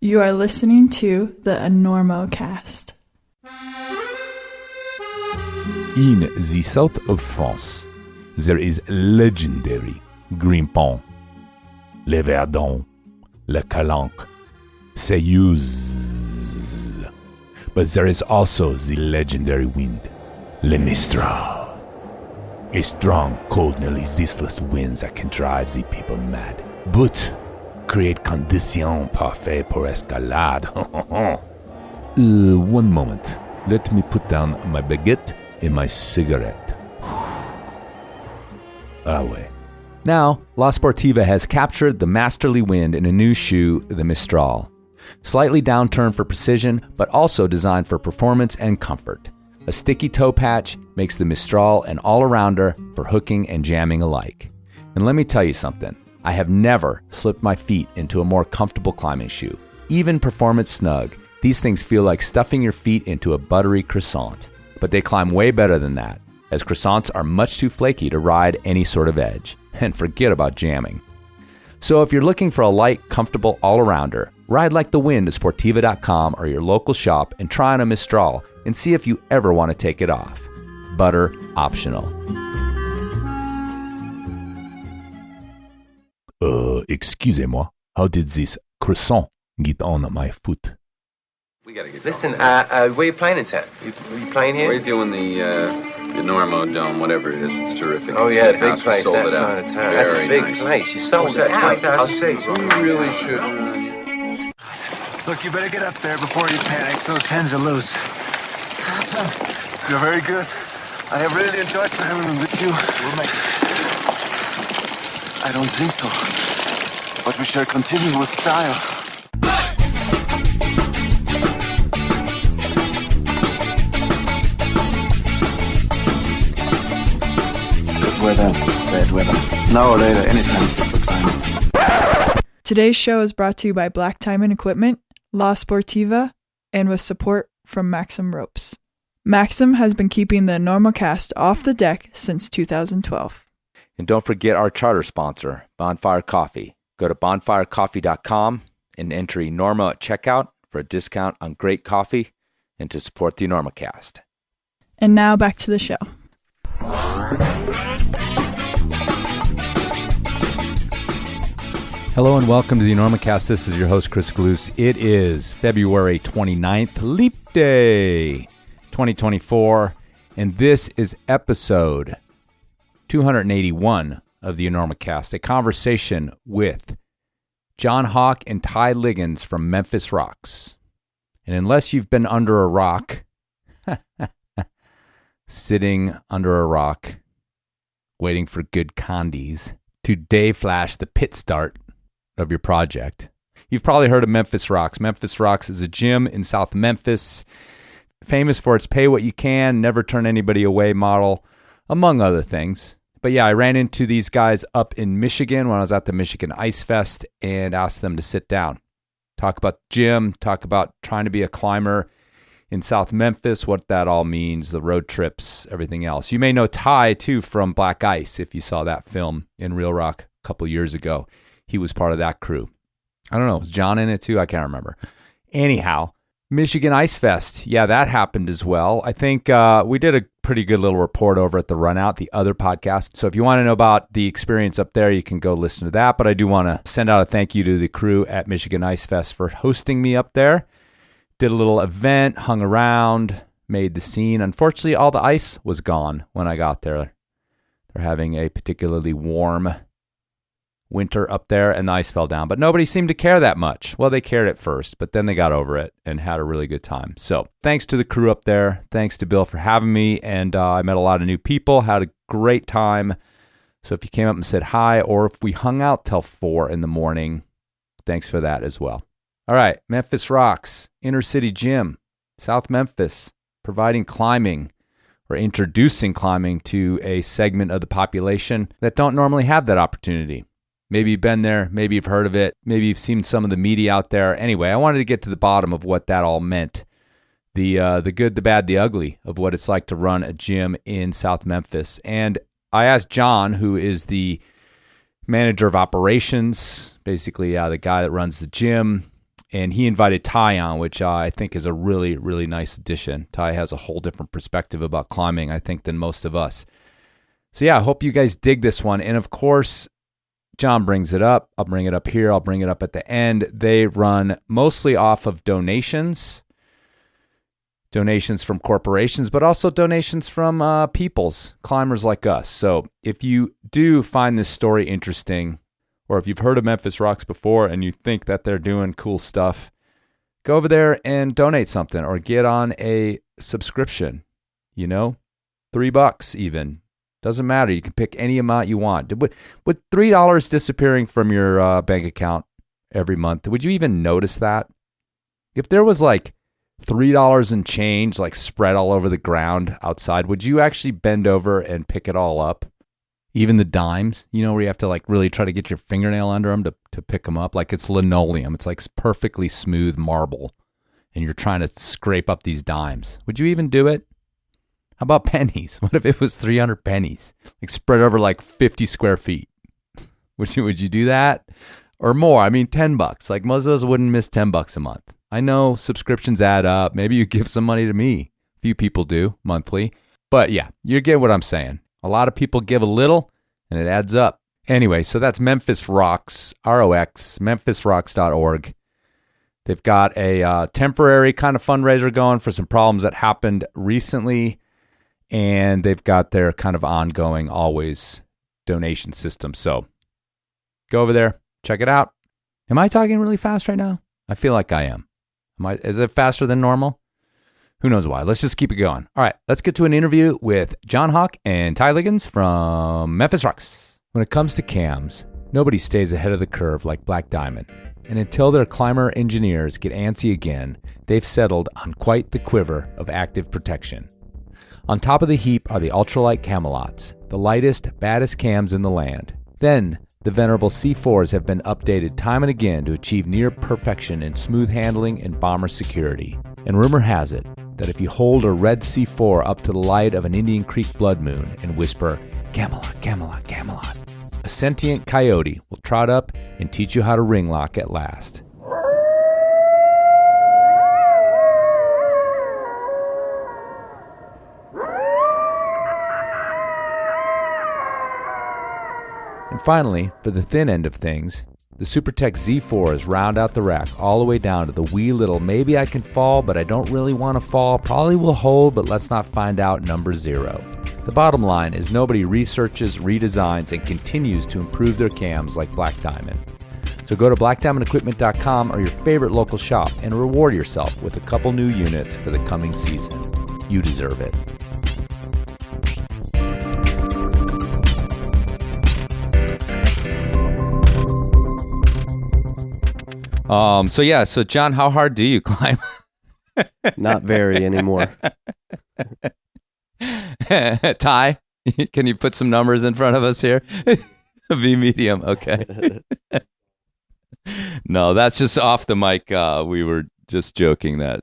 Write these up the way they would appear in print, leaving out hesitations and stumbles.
You are listening to the Enormocast. In the south of France, there is legendary Grimpon, Le Verdon, Le Calanque, Seyouz. But there is also the legendary wind, Le Mistral. A strong, cold, nearly zealous wind that can drive the people mad, but create conditions parfaites pour escalade. One moment. Let me put down my baguette and my cigarette. Away. Now, La Sportiva has captured the masterly wind in a new shoe, the Mistral. Slightly downturned for precision, but also designed for performance and comfort. A sticky toe patch makes the Mistral an all-arounder for hooking and jamming alike. And let me tell you something. I have never slipped my feet into a more comfortable climbing shoe. Even performance snug, these things feel like stuffing your feet into a buttery croissant. But they climb way better than that, as croissants are much too flaky to ride any sort of edge. And forget about jamming. So if you're looking for a light, comfortable all-arounder, ride like the wind to Sportiva.com or your local shop and try on a Mistral and see if you ever want to take it off. Butter optional. Excusez-moi, how did this croissant get on my foot? We gotta get Listen, where are you playing in town? You playing here? We're doing the Enormo Dome, whatever it is. It's terrific. Oh, It's yeah, a big house. We place, sold that it out. side of town. That's a Very big nice. place. You sold What's it that, out. 20,000 seats? We really should. Look, you better get up there before he panics. Those pens are loose. You're very good. I have really enjoyed climbing with you. We'll make it. I don't think so. But we shall continue with style. Good weather, bad weather. Now or later, anytime for climbing. Today's show is brought to you by Black Diamond Equipment, La Sportiva, and with support from Maxim Ropes. Maxim has been keeping the Enormocast off the deck since 2012. And don't forget our charter sponsor, Bonfire Coffee. Go to bonfirecoffee.com and enter Enormo at checkout for a discount on great coffee and to support the Enormocast. And now back to the show. Hello and welcome to the Enormocast. This is your host, Chris Galoose. It is February 29th, Leap Day 2024, and this is episode 281 of the Enormocast, a conversation with John Hawk and Tye Liggins from Memphis Rox. And unless you've been under a rock, sitting under a rock, waiting for good condies to day flash the pit start of your project, you've probably heard of Memphis Rox. Memphis Rox is a gym in South Memphis, famous for its pay what you can, never turn anybody away model, among other things. But yeah, I ran into these guys up in Michigan when I was at the Michigan Ice Fest and asked them to sit down, talk about the gym, talk about trying to be a climber in South Memphis, what that all means, the road trips, everything else. You may know Tye, too, from Black Ice, if you saw that film in Real Rock a couple years ago. He was part of that crew. I don't know, was John in it, too? I can't remember. Anyhow, Michigan Ice Fest. Yeah, that happened as well. I think we did a pretty good little report over at the Runout, the other podcast. So if you want to know about the experience up there, you can go listen to that. But I do want to send out a thank you to the crew at Michigan Ice Fest for hosting me up there. Did a little event, hung around, made the scene. Unfortunately, all the ice was gone when I got there. They're having a particularly warm winter up there, and the ice fell down. But nobody seemed to care that much. Well, they cared at first, but then they got over it and had a really good time. So thanks to the crew up there. Thanks to Bill for having me. And I met a lot of new people, had a great time. So if you came up and said hi, or if we hung out till 4 in the morning, thanks for that as well. All right, Memphis Rox, Inner City Gym, South Memphis, providing climbing or introducing climbing to a segment of the population that don't normally have that opportunity. Maybe you've been there, maybe you've heard of it, maybe you've seen some of the media out there. Anyway, I wanted to get to the bottom of what that all meant. The good, the bad, the ugly of what it's like to run a gym in South Memphis. And I asked John, who is the manager of operations, basically the guy that runs the gym, And he invited Tye on, which I think is a really, really nice addition. Tye has a whole different perspective about climbing, I think, than most of us. So yeah, I hope you guys dig this one. And of course, John brings it up. I'll bring it up here. I'll bring it up at the end. They run mostly off of donations from corporations, but also donations from peoples, climbers like us. So if you do find this story interesting, or if you've heard of Memphis Rox before and you think that they're doing cool stuff, go over there and donate something or get on a subscription, $3 even. Doesn't matter. You can pick any amount you want. With $3 disappearing from your bank account every month, would you even notice that? If there was like $3 and change like spread all over the ground outside, would you actually bend over and pick it all up? Even the dimes, where you have to like really try to get your fingernail under them to pick them up. Like it's linoleum. It's like perfectly smooth marble. And you're trying to scrape up these dimes. Would you even do it? How about pennies? What if it was 300 pennies? Like spread over like 50 square feet. Would you do that? Or more? I mean, $10. Like most of us wouldn't miss $10 a month. I know subscriptions add up. Maybe you give some money to me. A few people do monthly. But yeah, you get what I'm saying. A lot of people give a little, and it adds up. Anyway, so that's Memphis Rox, ROX, memphisrox.org. They've got a temporary kind of fundraiser going for some problems that happened recently, and they've got their kind of ongoing, always donation system. So go over there, check it out. Am I talking really fast right now? I feel like I am. Is it faster than normal? Who knows why? Let's just keep it going. All right, let's get to an interview with John Hawk and Tye Liggins from Memphis Rox. When it comes to cams, nobody stays ahead of the curve like Black Diamond. And until their climber engineers get antsy again, they've settled on quite the quiver of active protection. On top of the heap are the ultralight Camelots, the lightest, baddest cams in the land. Then, the venerable C4s have been updated time and again to achieve near perfection in smooth handling and bomber security. And rumor has it that if you hold a red C4 up to the light of an Indian Creek blood moon and whisper, "Camelot, Camelot, Camelot," a sentient coyote will trot up and teach you how to ring lock at last. And finally, for the thin end of things, the SuperTech Z4s round out the rack all the way down to the wee little maybe I can fall, but I don't really want to fall, probably will hold, but let's not find out number 0. The bottom line is nobody researches, redesigns, and continues to improve their cams like Black Diamond. So go to blackdiamondequipment.com or your favorite local shop and reward yourself with a couple new units for the coming season. You deserve it. So John, how hard do you climb? Not very anymore. Tye, can you put some numbers in front of us here? Be medium, okay. No, that's just off the mic. We were just joking that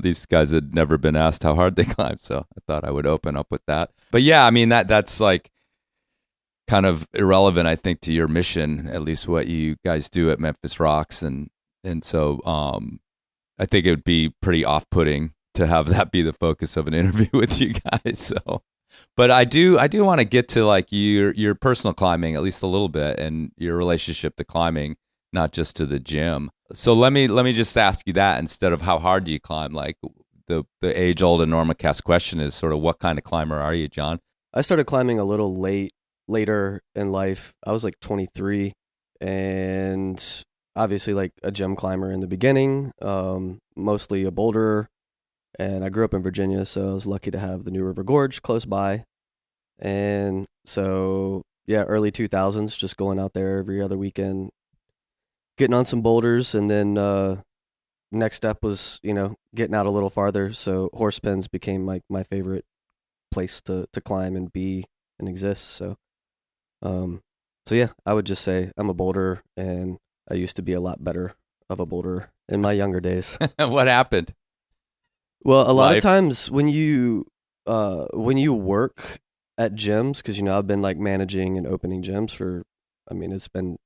these guys had never been asked how hard they climb, so I thought I would open up with that. But yeah, I mean that's like kind of irrelevant, I think, to your mission, at least what you guys do at Memphis Rox, and so I think it would be pretty off-putting to have that be the focus of an interview with you guys. So, but I do want to get to like your personal climbing at least a little bit, and your relationship to climbing, not just to the gym. So let me just ask you that instead of how hard do you climb. Like the age-old Enormocast question is sort of what kind of climber are you, John? I started climbing a little later in life. I was like 23, and obviously like a gym climber in the beginning, mostly a boulderer. And I grew up in Virginia, so I was lucky to have the New River Gorge close by. And so, yeah, early 2000s, just going out there every other weekend, getting on some boulders. And then next step was, getting out a little farther. So horse pens became like my favorite place to climb and be and exist. So yeah, I would just say I'm a boulderer, and I used to be a lot better of a boulderer in my younger days. What happened? Well, a lot of times when you work at gyms, because I've been like managing and opening gyms for, it's been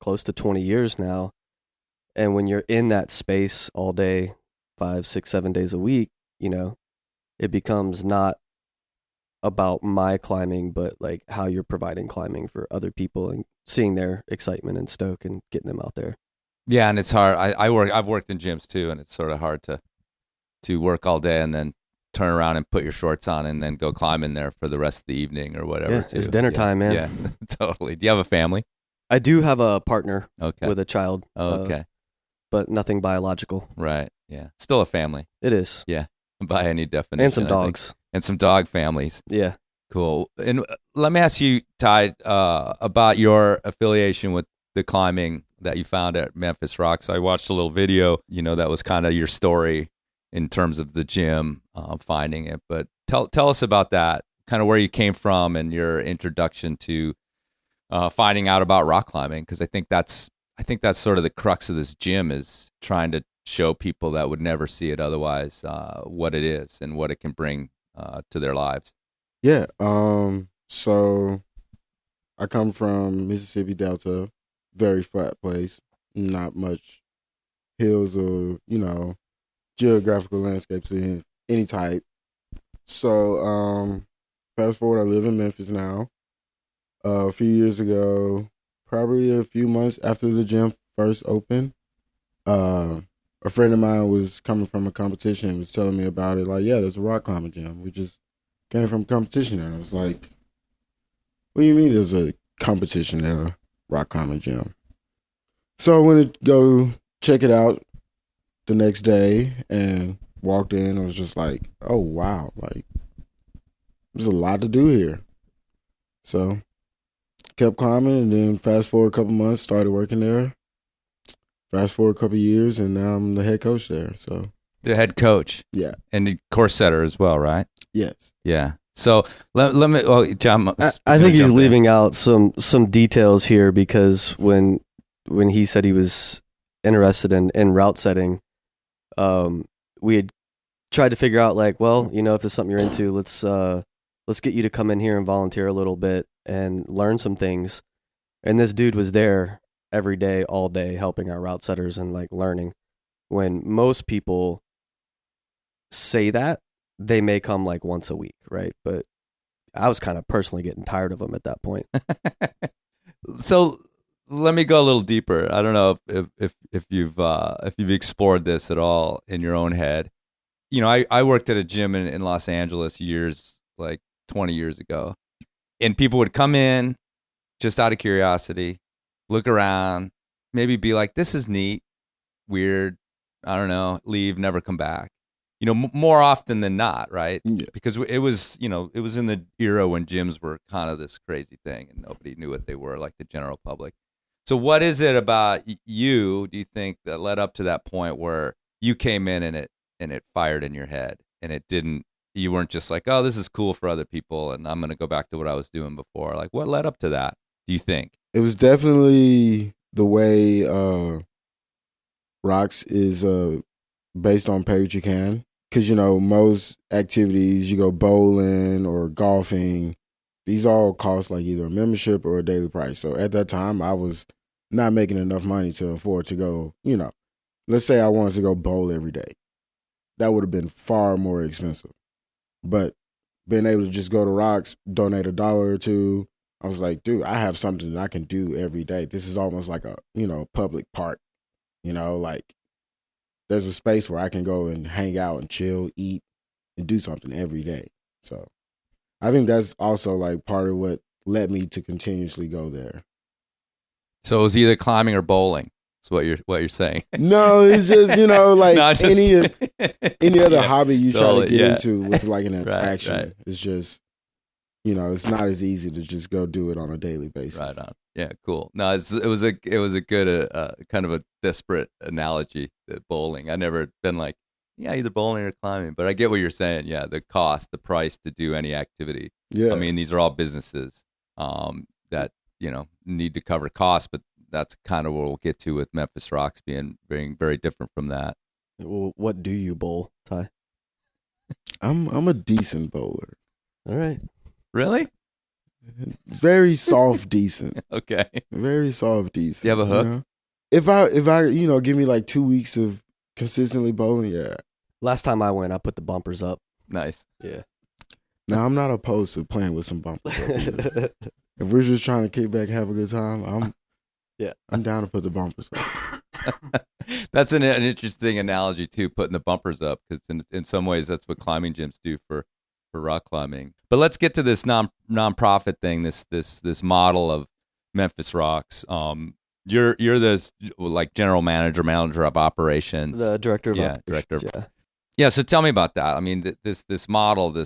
close to 20 years now. And when you're in that space all day, 5, 6, 7 days a week, it becomes not about my climbing, but like how you're providing climbing for other people and seeing their excitement and stoke and getting them out there. Yeah, and it's hard. I've worked in gyms too, and it's sort of hard to work all day and then turn around and put your shorts on and then go climb in there for the rest of the evening or whatever. Yeah, it's dinner time, man. Yeah, totally. Do you have a family? I do have a partner Okay. with a child. Okay. But nothing biological. Right. Yeah. Still a family. It is. Yeah. By any definition. And some I dogs. think. And some dog families. Yeah. Cool. And let me ask you, Tye, about your affiliation with the climbing that you found at Memphis Rox. I watched a little video, that was kind of your story in terms of the gym, finding it. But tell us about that, kind of where you came from and your introduction to finding out about rock climbing, because I think that's sort of the crux of this gym, is trying to show people that would never see it otherwise what it is and what it can bring to their lives. Yeah. So I come from Mississippi Delta, very flat place, not much hills or, geographical landscapes of any type. So fast forward, I live in Memphis now. A few years ago, probably a few months after the gym first opened, a friend of mine was coming from a competition and was telling me about it. Like, yeah, there's a rock climbing gym. We just came from a competition. And I was like, what do you mean there's a competition at a rock climbing gym? So I went to go check it out the next day and walked in. I was just like, oh, wow. Like, there's a lot to do here. So kept climbing, and then fast forward a couple months, started working there. Fast forward a couple years, and now I'm the head coach there. So the head coach, yeah, and the course setter as well, right? Yes. Yeah. So let me. Well, John, I think he's leaving out some details here, because when he said he was interested in route setting, we had tried to figure out, like, well, if there's something you're into, let's get you to come in here and volunteer a little bit and learn some things. And this dude was there every day, all day, helping our route setters and like learning. When most people say that, they may come like once a week, right? But I was kind of personally getting tired of them at that point. So let me go a little deeper. I don't know if you've explored this at all in your own head. I worked at a gym in Los Angeles years, like 20 years ago, and people would come in just out of curiosity, look around, maybe be like, this is neat, weird, I don't know, leave, never come back. More often than not, right? Yeah. Because it was in the era when gyms were kind of this crazy thing and nobody knew what they were, like the general public. So what is it about you, do you think, that led up to that point where you came in and it fired in your head, and you weren't just like, oh, this is cool for other people and I'm going to go back to what I was doing before? Like, what led up to that, do you think? It was definitely the way Rox is based on pay what you can. Because, most activities, you go bowling or golfing, these all cost like either a membership or a daily price. So at that time, I was not making enough money to afford to go, let's say I wanted to go bowl every day. That would have been far more expensive. But being able to just go to Rox, donate $1 or $2, I was like, dude, I have something that I can do every day. This is almost like a, public park, like there's a space where I can go and hang out and chill, eat, and do something every day. So I think that's also like part of what led me to continuously go there. So it was either climbing or bowling. That's what you're saying. No, it's just, like No, just any other yeah, hobby you totally, try to get yeah. into with like an attraction. Right. It's just, it's not as easy to just go do it on a daily basis. Right on. Yeah, cool. No, it was a good kind of a desperate analogy, bowling. I never been like, yeah, either bowling or climbing, but I get what you're saying. Yeah, the cost, the price to do any activity. Yeah. I mean, these are all businesses that need to cover costs, but that's kind of what we'll get to with Memphis Rox being very different from that. Well, what do you bowl, Tye? I'm a decent bowler. All right. Really? Very soft, decent. Okay. Very soft, decent. Do you have a hook? if I give me like 2 weeks of consistently bowling, yeah. Last time I went, I put the bumpers up. Nice. Yeah. Now I'm not opposed to playing with some bumpers up either. If we're just trying to kick back and have a good time, I'm down to put the bumpers up. That's an interesting analogy too, putting the bumpers up, because in some ways that's what climbing gyms do for rock climbing. But let's get to this non-profit thing, this model of Memphis Rox. You're the like general manager of operations, The director of operations. Director of, yeah. So tell me about that. I mean, this model,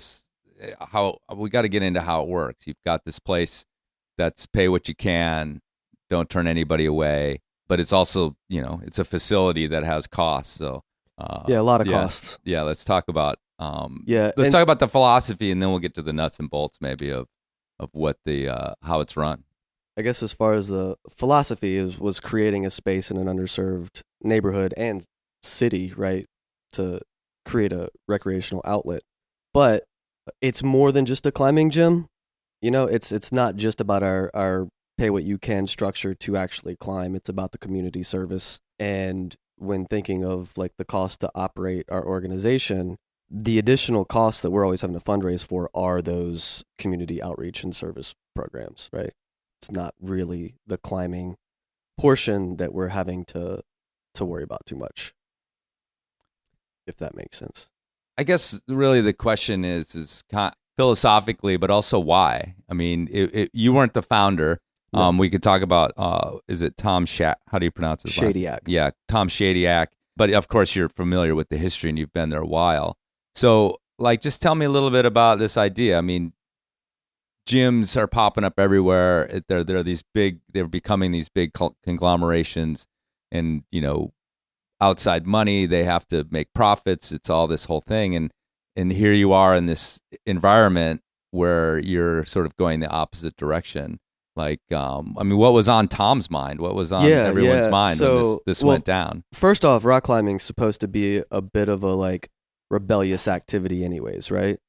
how we got to get into how it works. You've got this place that's pay what you can, don't turn anybody away, but it's also, it's a facility that has costs. So a lot of costs. Yeah, let's talk about let's talk about the philosophy, and then we'll get to the nuts and bolts maybe of what how it's run. I guess as far as the philosophy was creating a space in an underserved neighborhood and city, right, to create a recreational outlet. But it's more than just a climbing gym. It's not just about our pay what you can structure to actually climb. It's about the community service. And when thinking of like the cost to operate our organization, the additional costs that we're always having to fundraise for are those community outreach and service programs, right? It's not really the climbing portion that we're having to worry about too much, if that makes sense. I guess really the question is philosophically, but also why. I mean, you weren't the founder. No. We could talk about, is it Tom how do you pronounce his last name? Shadyac. Yeah, Tom Shadyac. But of course, you're familiar with the history and you've been there a while. So, just tell me a little bit about this idea. I mean, gyms are popping up everywhere. They're becoming these big conglomerations, and outside money. They have to make profits. It's all this whole thing, and here you are in this environment where you're sort of going the opposite direction. What was on Tom's mind? What was on everyone's mind when this went down? First off, rock climbing's supposed to be a bit of a rebellious activity anyways, right?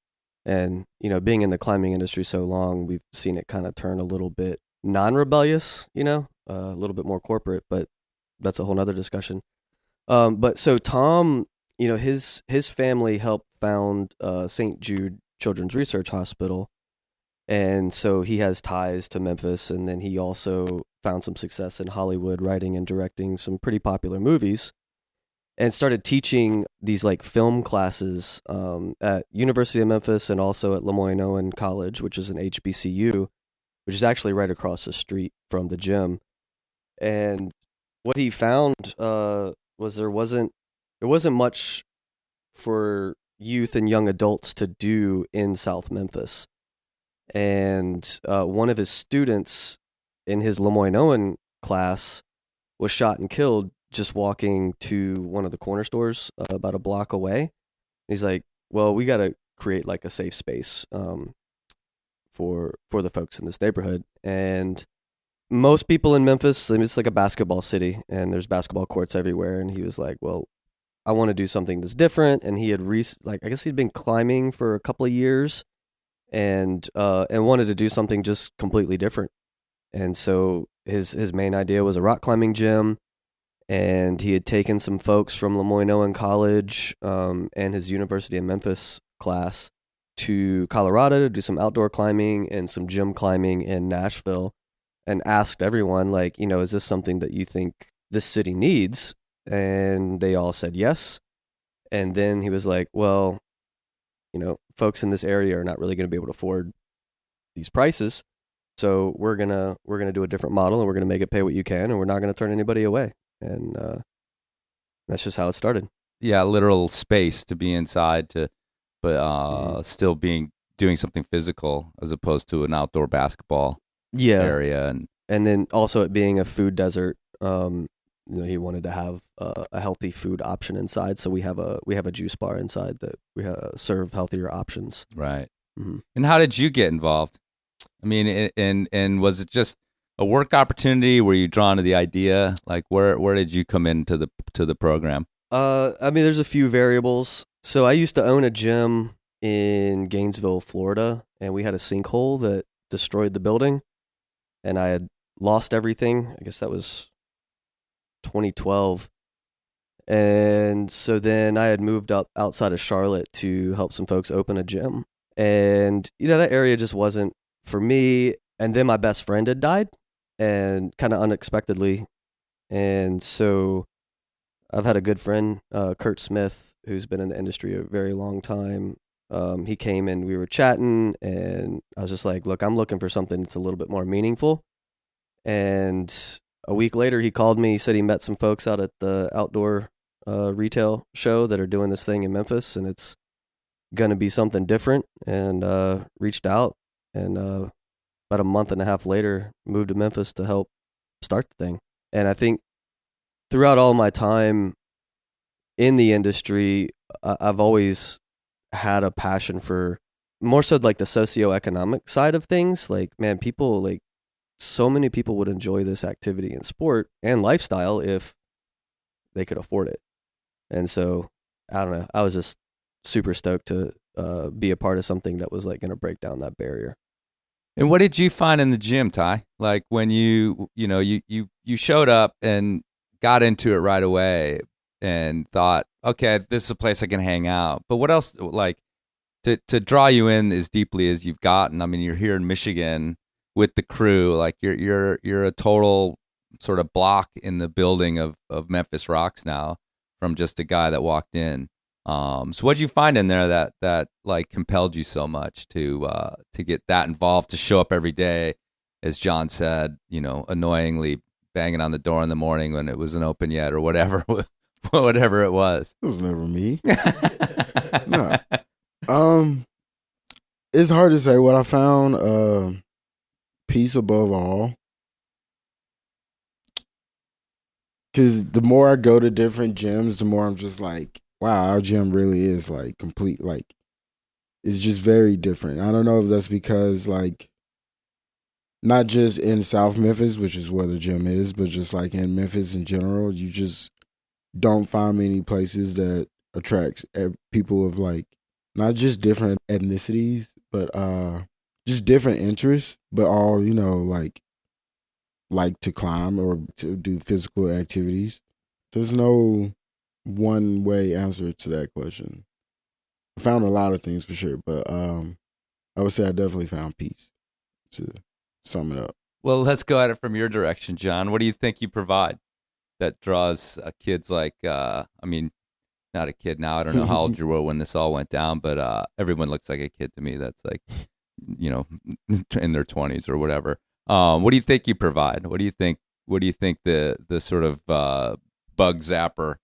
And, being in the climbing industry so long, we've seen it kind of turn a little bit non-rebellious, a little bit more corporate, but that's a whole nother discussion. But so Tom, his family helped found St. Jude Children's Research Hospital. And so he has ties to Memphis, and then he also found some success in Hollywood, writing and directing some pretty popular movies, and started teaching these film classes at University of Memphis and also at Lemoyne-Owen College, which is an HBCU, which is actually right across the street from the gym. And what he found was there wasn't much for youth and young adults to do in South Memphis. And one of his students in his Lemoyne-Owen class was shot and killed just walking to one of the corner stores about a block away. He's like, well, we got to create a safe space for the folks in this neighborhood. And most people in Memphis, it's like a basketball city, and there's basketball courts everywhere. And he was like, well, I want to do something that's different. And he had I guess he'd been climbing for a couple of years, and wanted to do something just completely different. And so his main idea was a rock climbing gym, and he had taken some folks from Lemoyne-Owen College and his University of Memphis class to Colorado to do some outdoor climbing and some gym climbing in Nashville, and asked everyone, is this something that you think this city needs? And they all said yes. And then he was like, well, folks in this area are not really going to be able to afford these prices. So we're going to do a different model, and we're going to make it pay what you can, and we're not going to turn anybody away. And that's just how it started. Yeah, literal space to be inside, but still doing something physical as opposed to an outdoor basketball area. And then also it being a food desert, he wanted to have a healthy food option inside. So we have a juice bar inside that we serve healthier options. Right. Mm-hmm. And how did you get involved? I mean, and was it just a work opportunity? Were you drawn to the idea? Where did you come into the program? There's a few variables. So I used to own a gym in Gainesville, Florida, and we had a sinkhole that destroyed the building, and I had lost everything. I guess that was 2012. And so then I had moved up outside of Charlotte to help some folks open a gym. And, that area just wasn't for me. And then my best friend had died, and kind of unexpectedly. And so I've had a good friend, Kurt Smith, who's been in the industry a very long time. He came and we were chatting, and I was just like, look, I'm looking for something that's a little bit more meaningful. And a week later, he called me. He said he met some folks out at the outdoor retail show that are doing this thing in Memphis, and it's going to be something different, and reached out. And about a month and a half later, moved to Memphis to help start the thing. And I think throughout all my time in the industry, I've always had a passion for more so like the socioeconomic side of things. Like, man, people, like, so many people would enjoy this activity and sport and lifestyle if they could afford it. And so, I don't know, I was just super stoked to be a part of something that was like going to break down that barrier. And what did you find in the gym, Tye? Like when you showed up and got into it right away and thought, okay, this is a place I can hang out. But what else, like, to draw you in as deeply as you've gotten? I mean, you're here in Michigan with the crew. Like you're a total sort of block in the building of Memphis Rox now, from just a guy that walked in. So what'd you find in there that like compelled you so much to get that involved, to show up every day, as John said, annoyingly banging on the door in the morning when it wasn't open yet, or whatever, whatever it was. It was never me. No. It's hard to say. What I found, peace above all. Because the more I go to different gyms, the more I'm just like, wow, our gym really is like complete, like, it's just very different. I don't know if that's because, like, not just in South Memphis, which is where the gym is, but just like in Memphis in general, you just don't find many places that attracts people of like, not just different ethnicities, but just different interests, but all, like to climb or to do physical activities. There's no one way answer to that question. I found a lot of things for sure, but I would say I definitely found peace, to sum it up. Well, let's go at it from your direction, John. What do you think you provide that draws kids like, I mean, not a kid now, I don't know how old you were when this all went down, but everyone looks like a kid to me that's like, in their 20s or whatever. What do you think you provide? What do you think the sort of bug zapper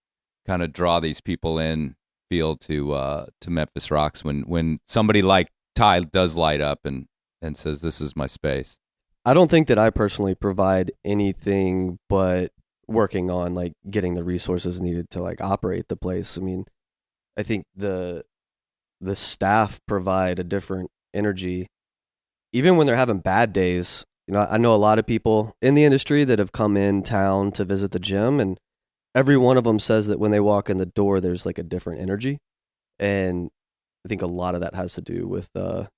kind of draw these people in feel to Memphis Rox when somebody like Tye does light up and says, this is my space? I don't think that I personally provide anything but working on like getting the resources needed to like operate the place. I mean, I think the staff provide a different energy even when they're having bad days. I know a lot of people in the industry that have come in town to visit the gym, and every one of them says that when they walk in the door, there's like a different energy. And I think a lot of that has to do with our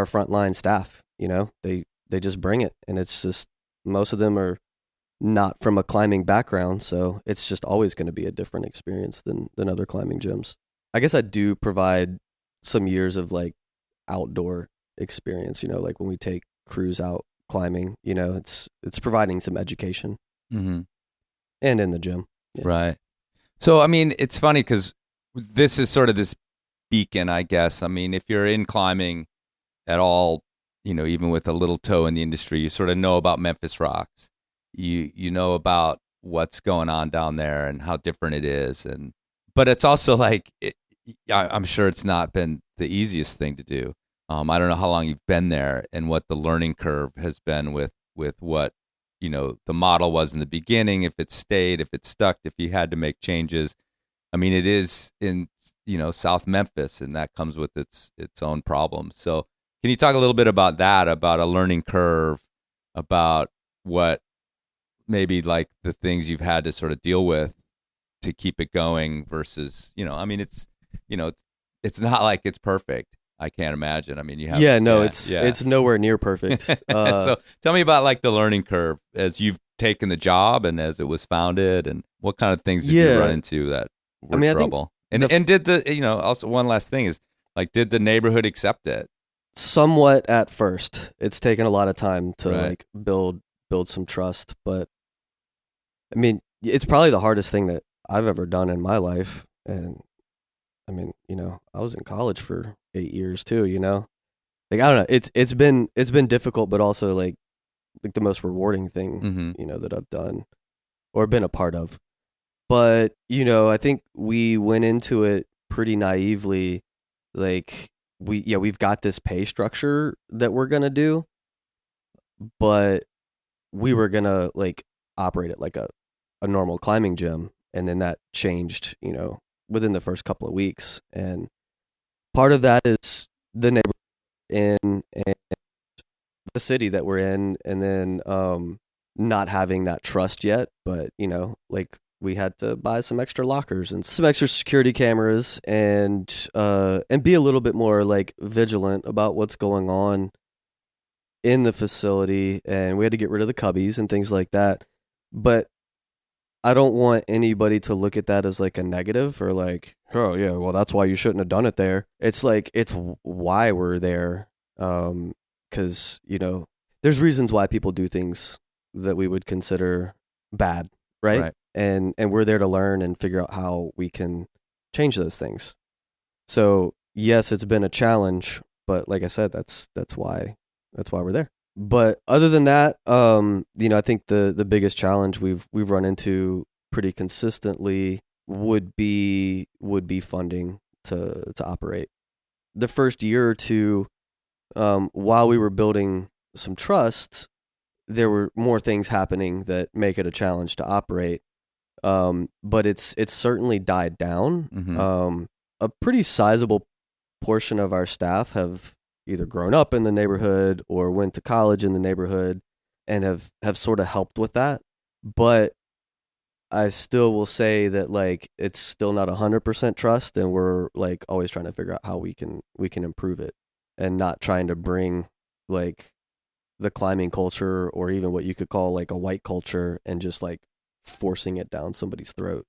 frontline staff. They just bring it, and it's just, most of them are not from a climbing background, so it's just always going to be a different experience than other climbing gyms. I guess I do provide some years of like outdoor experience, like when we take crews out climbing, it's providing some education. Mm-hmm. And in the gym. Yeah. Right. So, I mean, it's funny because this is sort of this beacon, I guess. I mean, if you're in climbing at all, even with a little toe in the industry, you sort of know about Memphis Rox. You know about what's going on down there and how different it is. But it's also like, I'm sure it's not been the easiest thing to do. I don't know how long you've been there and what the learning curve has been with what, the model was in the beginning, if it stayed, if it stuck, if you had to make changes. I mean, it is in, South Memphis, and that comes with its own problems. So can you talk a little bit about that, about a learning curve, about what maybe like the things you've had to sort of deal with to keep it going versus, I mean, it's not like it's perfect. I can't imagine. I mean, you have. Yeah, no, it's nowhere near perfect. So tell me about like the learning curve as you've taking the job and as it was founded, and what kind of things did you run into that were trouble? And did also one last thing is, like, did the neighborhood accept it? Somewhat at first. It's taken a lot of time to Right. like build some trust, but I mean, it's probably the hardest thing that I've ever done in my life. And I mean, I was in college for 8 years too, Like, I don't know. It's been difficult, but also like the most rewarding thing, that I've done or been a part of. But, I think we went into it pretty naively. Like, we've got this pay structure that we're going to do, but we were going to like operate it like a normal climbing gym. And then that changed, within the first couple of weeks. And part of that is the neighborhood in and the city that we're in, and then not having that trust yet. But, like, we had to buy some extra lockers and some extra security cameras and be a little bit more like vigilant about what's going on in the facility. And we had to get rid of the cubbies and things like that. But I don't want anybody to look at that as like a negative or like, oh yeah, well, that's why you shouldn't have done it there. It's like, it's why we're there. 'Cause there's reasons why people do things that we would consider bad. Right. And we're there to learn and figure out how we can change those things. So yes, it's been a challenge, but like I said, that's why we're there. But other than that, I think the biggest challenge we've run into pretty consistently would be funding to operate. The first year or two, while we were building some trust, there were more things happening that make it a challenge to operate. But it's certainly died down. A pretty sizable portion of our staff have either grown up in the neighborhood or went to college in the neighborhood and have sort of helped with that. But I still will say that like it's still not 100% trust, and we're like always trying to figure out how we can improve it, and not trying to bring like the climbing culture or even what you could call like a white culture and just like forcing it down somebody's throat,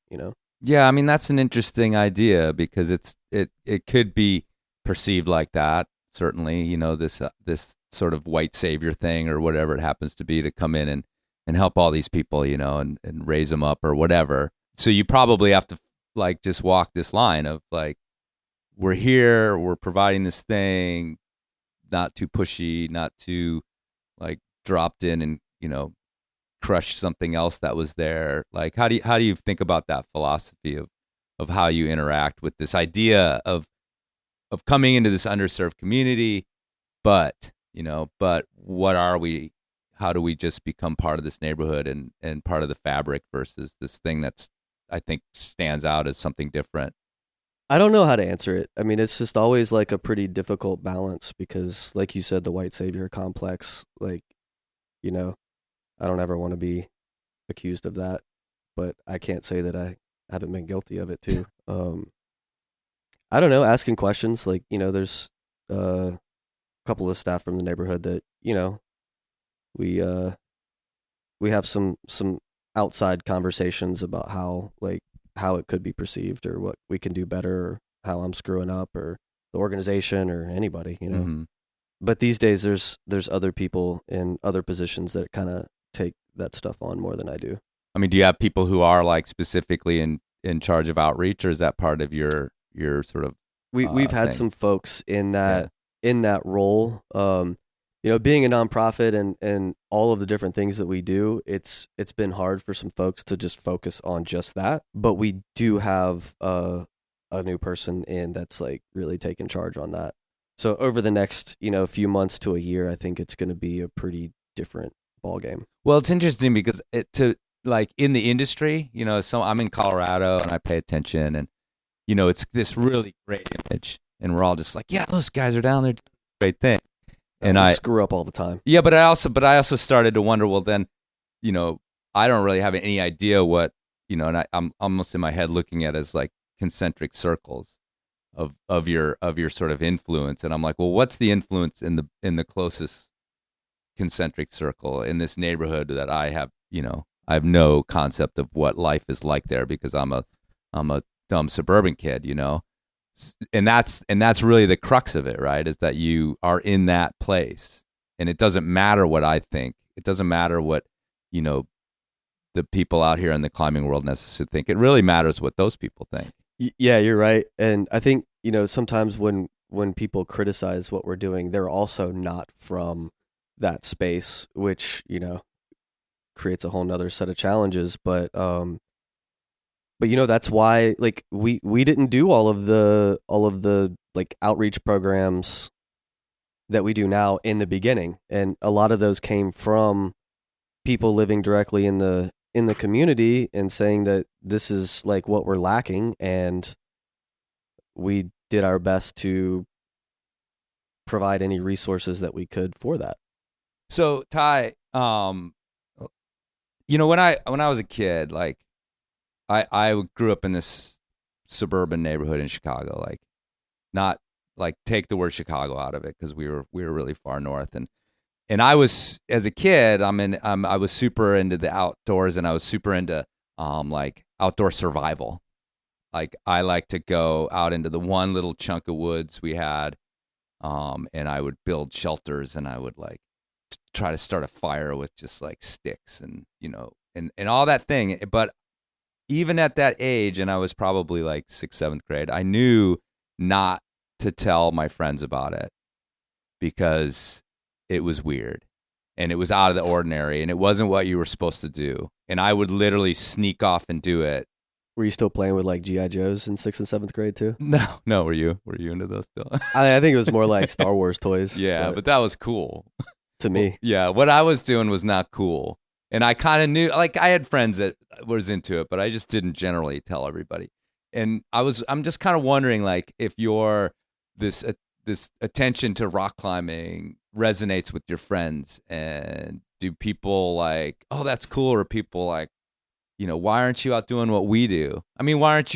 Yeah, I mean, that's an interesting idea because it could be perceived like that. Certainly, this sort of white savior thing or whatever it happens to be, to come in and help all these people, and raise them up or whatever. So you probably have to like just walk this line of like, we're here, we're providing this thing, not too pushy, not too like dropped in and, crushed something else that was there. Like, how do you think about that philosophy of how you interact with this idea of coming into this underserved community, but what are we? How do we just become part of this neighborhood and part of the fabric versus this thing that's, I think, stands out as something different? I don't know how to answer it. I mean, it's just always like a pretty difficult balance because, like you said, the white savior complex, like, I don't ever want to be accused of that, but I can't say that I haven't been guilty of it too. I don't know, asking questions, like, there's a couple of staff from the neighborhood that, we have some outside conversations about how it could be perceived or what we can do better or how I'm screwing up or the organization or anybody, Mm-hmm. But these days there's other people in other positions that kind of take that stuff on more than I do. I mean, do you have people who are like specifically in charge of outreach, or is that part of your sort of we've had thing? some folks in that role. Being a nonprofit and all of the different things that we do, it's been hard for some folks to just focus on just that. But we do have a new person in that's like really taking charge on that. So over the next, few months to a year, I think it's going to be a pretty different ball game. Well, it's interesting because like in the industry, so I'm in Colorado and I pay attention, and it's this really great image, and we're all just like, yeah, those guys are down there doing a great thing. And we I screw up all the time. Yeah, but I also started to wonder, well, then, I don't really have any idea what, and I'm almost in my head looking at it as like concentric circles of your sort of influence, and I'm like, well, what's the influence in the closest concentric circle in this neighborhood that I have I have no concept of what life is like there because I'm a dumb suburban kid, and that's really the crux of it, right? Is that you are in that place, and it doesn't matter what I think. It doesn't matter what the people out here in the climbing world necessarily think. It really matters what those people think. Yeah, you're right. And I think, sometimes when people criticize what we're doing, they're also not from that space, which, creates a whole nother set of challenges. But that's why, like, we didn't do all of the like outreach programs that we do now in the beginning. And a lot of those came from people living directly in the community and saying that this is like what we're lacking, and we did our best to provide any resources that we could for that. So Tye, when I was a kid, like I grew up in this suburban neighborhood in Chicago, like not like take the word Chicago out of it because we were really far north, and I was, as a kid, I was super into the outdoors, and I was super into like outdoor survival. Like I like to go out into the one little chunk of woods we had, and I would build shelters, and I would like try to start a fire with just like sticks and and all that thing. But even at that age, and I was probably like 6th, 7th grade, I knew not to tell my friends about it because it was weird and it was out of the ordinary and it wasn't what you were supposed to do. And I would literally sneak off and do it. Were you still playing with like G.I. Joes in 6th and 7th grade too? No. Were you into those still? I think it was more like Star Wars toys. Yeah, but that was cool. To me. Yeah, what I was doing was not cool. And I kind of knew, like I had friends that was into it, but I just didn't generally tell everybody. And I'm just kind of wondering, like, if this attention to rock climbing resonates with your friends, and do people like, oh, that's cool, or people like, why aren't you out doing what we do? I mean, why aren't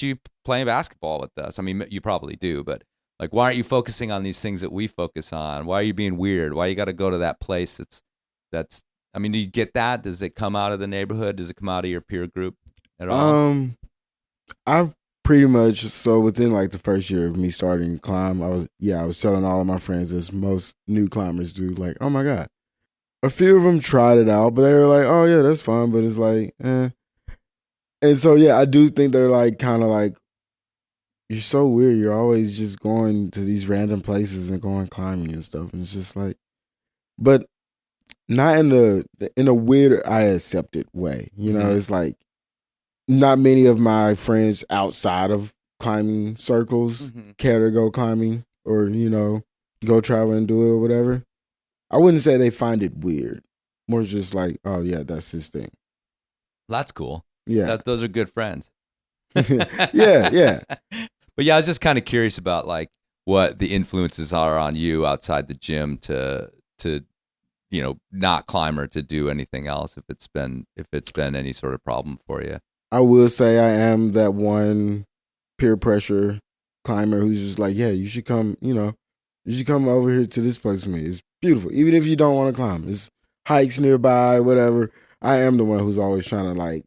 you playing basketball with us? I mean, you probably do, but like, why aren't you focusing on these things that we focus on? Why are you being weird? Why you got to go to that place? That's. I mean, do you get that? Does it come out of the neighborhood? Does it come out of your peer group at all? I've pretty much, so within like the first year of me starting to climb, I was telling all of my friends, as most new climbers do, like, oh my God. A few of them tried it out, but they were like, oh yeah, that's fun, but it's like, eh. And so, yeah, I do think they're like, kind of like, you're so weird. You're always just going to these random places and going climbing and stuff. And it's just like, but not in a weird, I accepted way. It's like not many of my friends outside of climbing circles care to go climbing or, go travel and do it or whatever. I wouldn't say they find it weird. More just like, oh yeah, that's his thing. That's cool. Yeah. Those are good friends. Yeah. But yeah, I was just kind of curious about like what the influences are on you outside the gym to not climb or to do anything else, if it's been any sort of problem for you. I will say I am that one peer pressure climber who's just like, yeah, you should come over here to this place with me. It's beautiful. Even if you don't want to climb, it's hikes nearby, whatever. I am the one who's always trying to like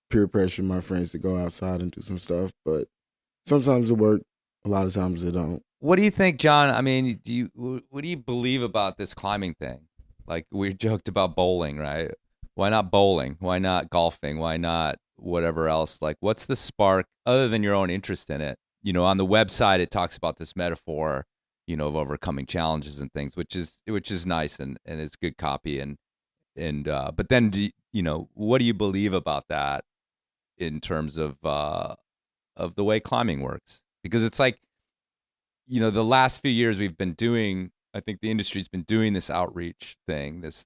peer pressure my friends to go outside and do some stuff, but sometimes it works. A lot of times it don't. What do you think, John? I mean, what do you believe about this climbing thing? Like we joked about bowling, right? Why not bowling? Why not golfing? Why not whatever else? Like, what's the spark other than your own interest in it? On the website, it talks about this metaphor, of overcoming challenges and things, which is nice and it's good copy. And but then, what do you believe about that in terms of the way climbing works? Because it's like, the last few years we've been doing, I think the industry's been doing this outreach thing, this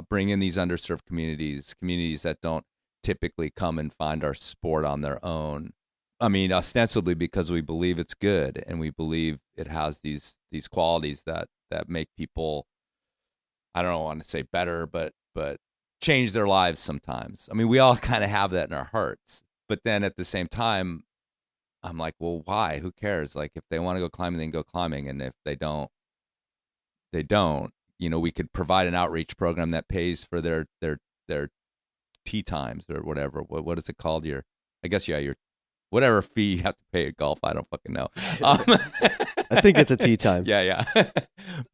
bring in these underserved communities that don't typically come and find our sport on their own. I mean, ostensibly because we believe it's good and we believe it has these qualities that make people, I don't want to say better, but change their lives sometimes. I mean, we all kind of have that in our hearts. But then at the same time, I'm like, well, why? Who cares? Like, if they want to go climbing, then go climbing. And if they don't, they don't. We could provide an outreach program that pays for their tee times or whatever. What is it called? Your whatever fee you have to pay at golf. I don't fucking know. I think it's a tee time. Yeah.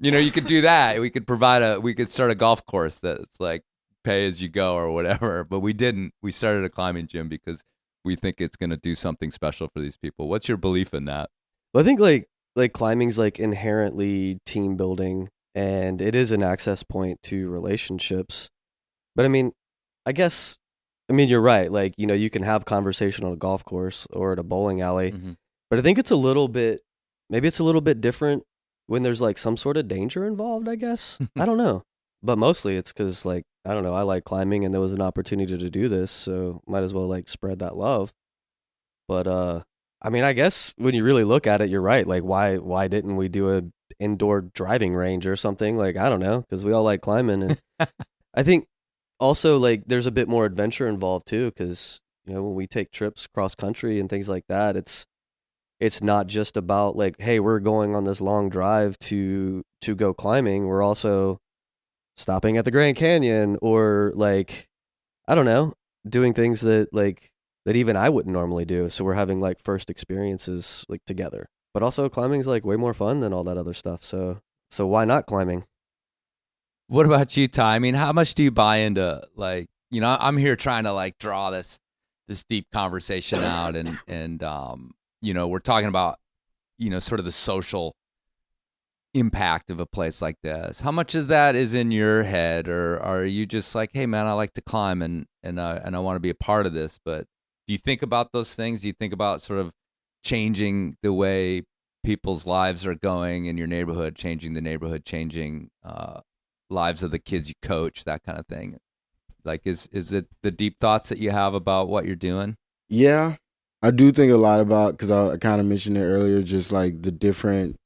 You could do that. We could start a golf course that's like pay as you go or whatever. But we didn't. We started a climbing gym because we think it's going to do something special for these people. What's your belief in that? Well, I think like climbing's like inherently team building, and it is an access point to relationships. But I mean, you're right. Like, you can have conversation on a golf course or at a bowling alley, but I think it's a little bit different when there's like some sort of danger involved, I guess. I don't know. But mostly it's because, like, I don't know, I like climbing and there was an opportunity to do this, so might as well like spread that love. But I mean, I guess when you really look at it, you're right. Like, why didn't we do a indoor driving range or something? Like, I don't know, because we all like climbing. And I think also, like, there's a bit more adventure involved too, because when we take trips cross country and things like that, it's not just about like, hey, we're going on this long drive to go climbing. We're also stopping at the Grand Canyon, or like, I don't know, doing things that even I wouldn't normally do. So we're having like first experiences like together. But also climbing's like way more fun than all that other stuff. So why not climbing? What about you, Tye? I mean, how much do you buy into, like, I'm here trying to like draw this deep conversation out, and we're talking about, sort of the social impact of a place like this. How much of that is in your head, or are you just like, hey man, I like to climb and I want to be a part of this? But do you think about those things? Do you think about sort of changing the way people's lives are going in your neighborhood, changing the neighborhood, changing lives of the kids you coach, that kind of thing? Like, is it the deep thoughts that you have about what you're doing? Yeah, I do think a lot about, because I kind of mentioned it earlier, just like the different,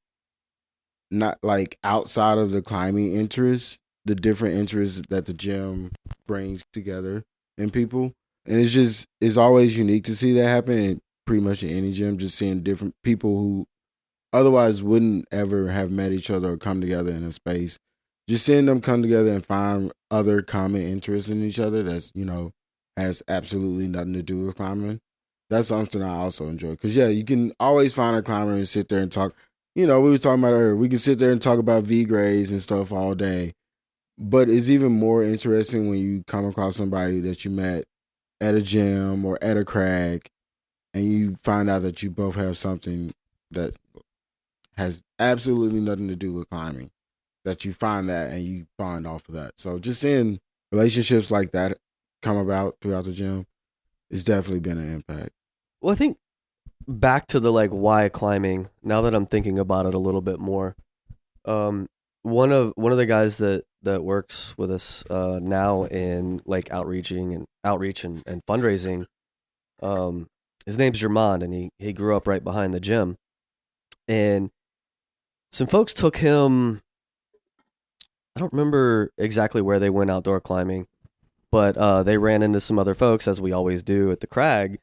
not like outside of the climbing interests, the different interests that the gym brings together in people. And it's always unique to see that happen in pretty much in any gym, just seeing different people who otherwise wouldn't ever have met each other or come together in a space. Just seeing them come together and find other common interests in each other that's, has absolutely nothing to do with climbing. That's something I also enjoy. Because, yeah, you can always find a climber and sit there and talk. We were talking about earlier, we can sit there and talk about V-grades and stuff all day. But it's even more interesting when you come across somebody that you met at a gym or at a crag, and you find out that you both have something that has absolutely nothing to do with climbing, that you find that and you bond off of that. So just seeing relationships like that come about throughout the gym has definitely been an impact. Well, I think back to the like why climbing, now that I'm thinking about it a little bit more, one of the guys that works with us now in like outreach and fundraising, his name's Germond, and he grew up right behind the gym, and some folks took him, I don't remember exactly where they went outdoor climbing, but they ran into some other folks, as we always do at the crag,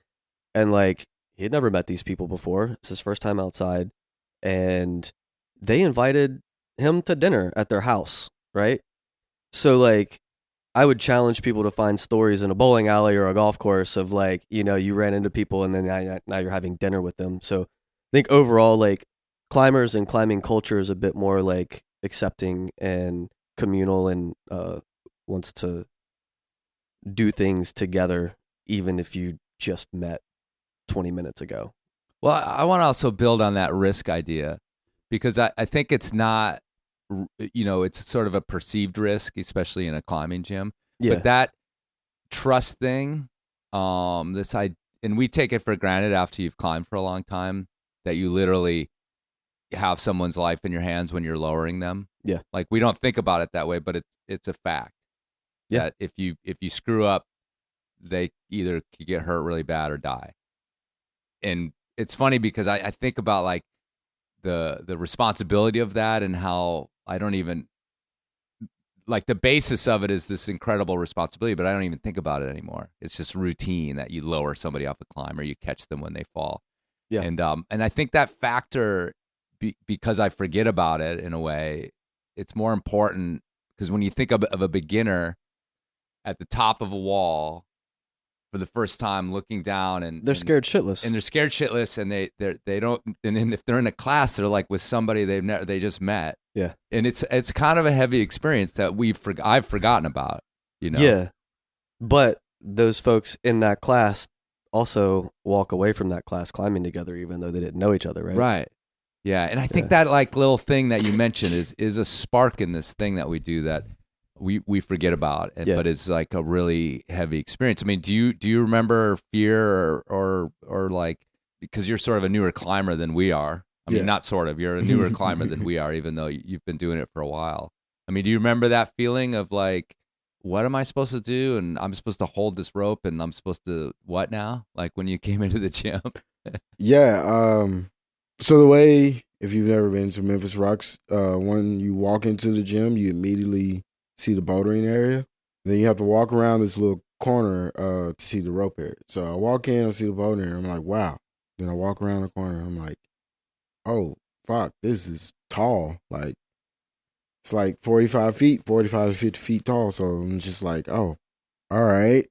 and like he had never met these people before. It's his first time outside, and they invited him to dinner at their house, right? So like, I would challenge people to find stories in a bowling alley or a golf course of like, you ran into people and then now you're having dinner with them. So I think overall, like, climbers and climbing culture is a bit more like accepting and communal, and wants to do things together, even if you just met 20 minutes ago. Well, I want to also build on that risk idea, because I think it's not, it's sort of a perceived risk, especially in a climbing gym. Yeah. But that trust thing, and we take it for granted after you've climbed for a long time, that you literally have someone's life in your hands when you're lowering them. Yeah. Like, we don't think about it that way, but it's a fact. Yeah. That if you screw up, they either could get hurt really bad or die. And it's funny because I think about like the responsibility of that, and how I don't even, like, the basis of it is this incredible responsibility, but I don't even think about it anymore. It's just routine that you lower somebody off a climb or you catch them when they fall. Yeah. And I think that factor, because I forget about it in a way, it's more important, because when you think of a beginner at the top of a wall for the first time, looking down, and They're scared shitless. and they're scared shitless, and they don't, and if they're in a class, they're like with somebody they just met. Yeah. And it's kind of a heavy experience that I've forgotten about, you know. Yeah. But those folks in that class also walk away from that class climbing together, even though they didn't know each other, right? Right. Yeah, and I think that like little thing that you mentioned is a spark in this thing that we do that we forget about, but it's like a really heavy experience. I mean, do you remember fear or like, because you're sort of a newer climber than we are. I mean, not sort of. You're a newer climber than we are, even though you've been doing it for a while. I mean, do you remember that feeling of like, what am I supposed to do? And I'm supposed to hold this rope, and I'm supposed to what now? Like when you came into the gym? Yeah. So the way, if you've never been to Memphis Rox, when you walk into the gym, you immediately see the bouldering area. Then you have to walk around this little corner to see the rope area. So I walk in, I see the bouldering area. I'm like, wow. Then I walk around the corner. I'm like, oh, fuck, this is tall. Like, it's like 45 to 50 feet tall. So I'm just like, oh, all right.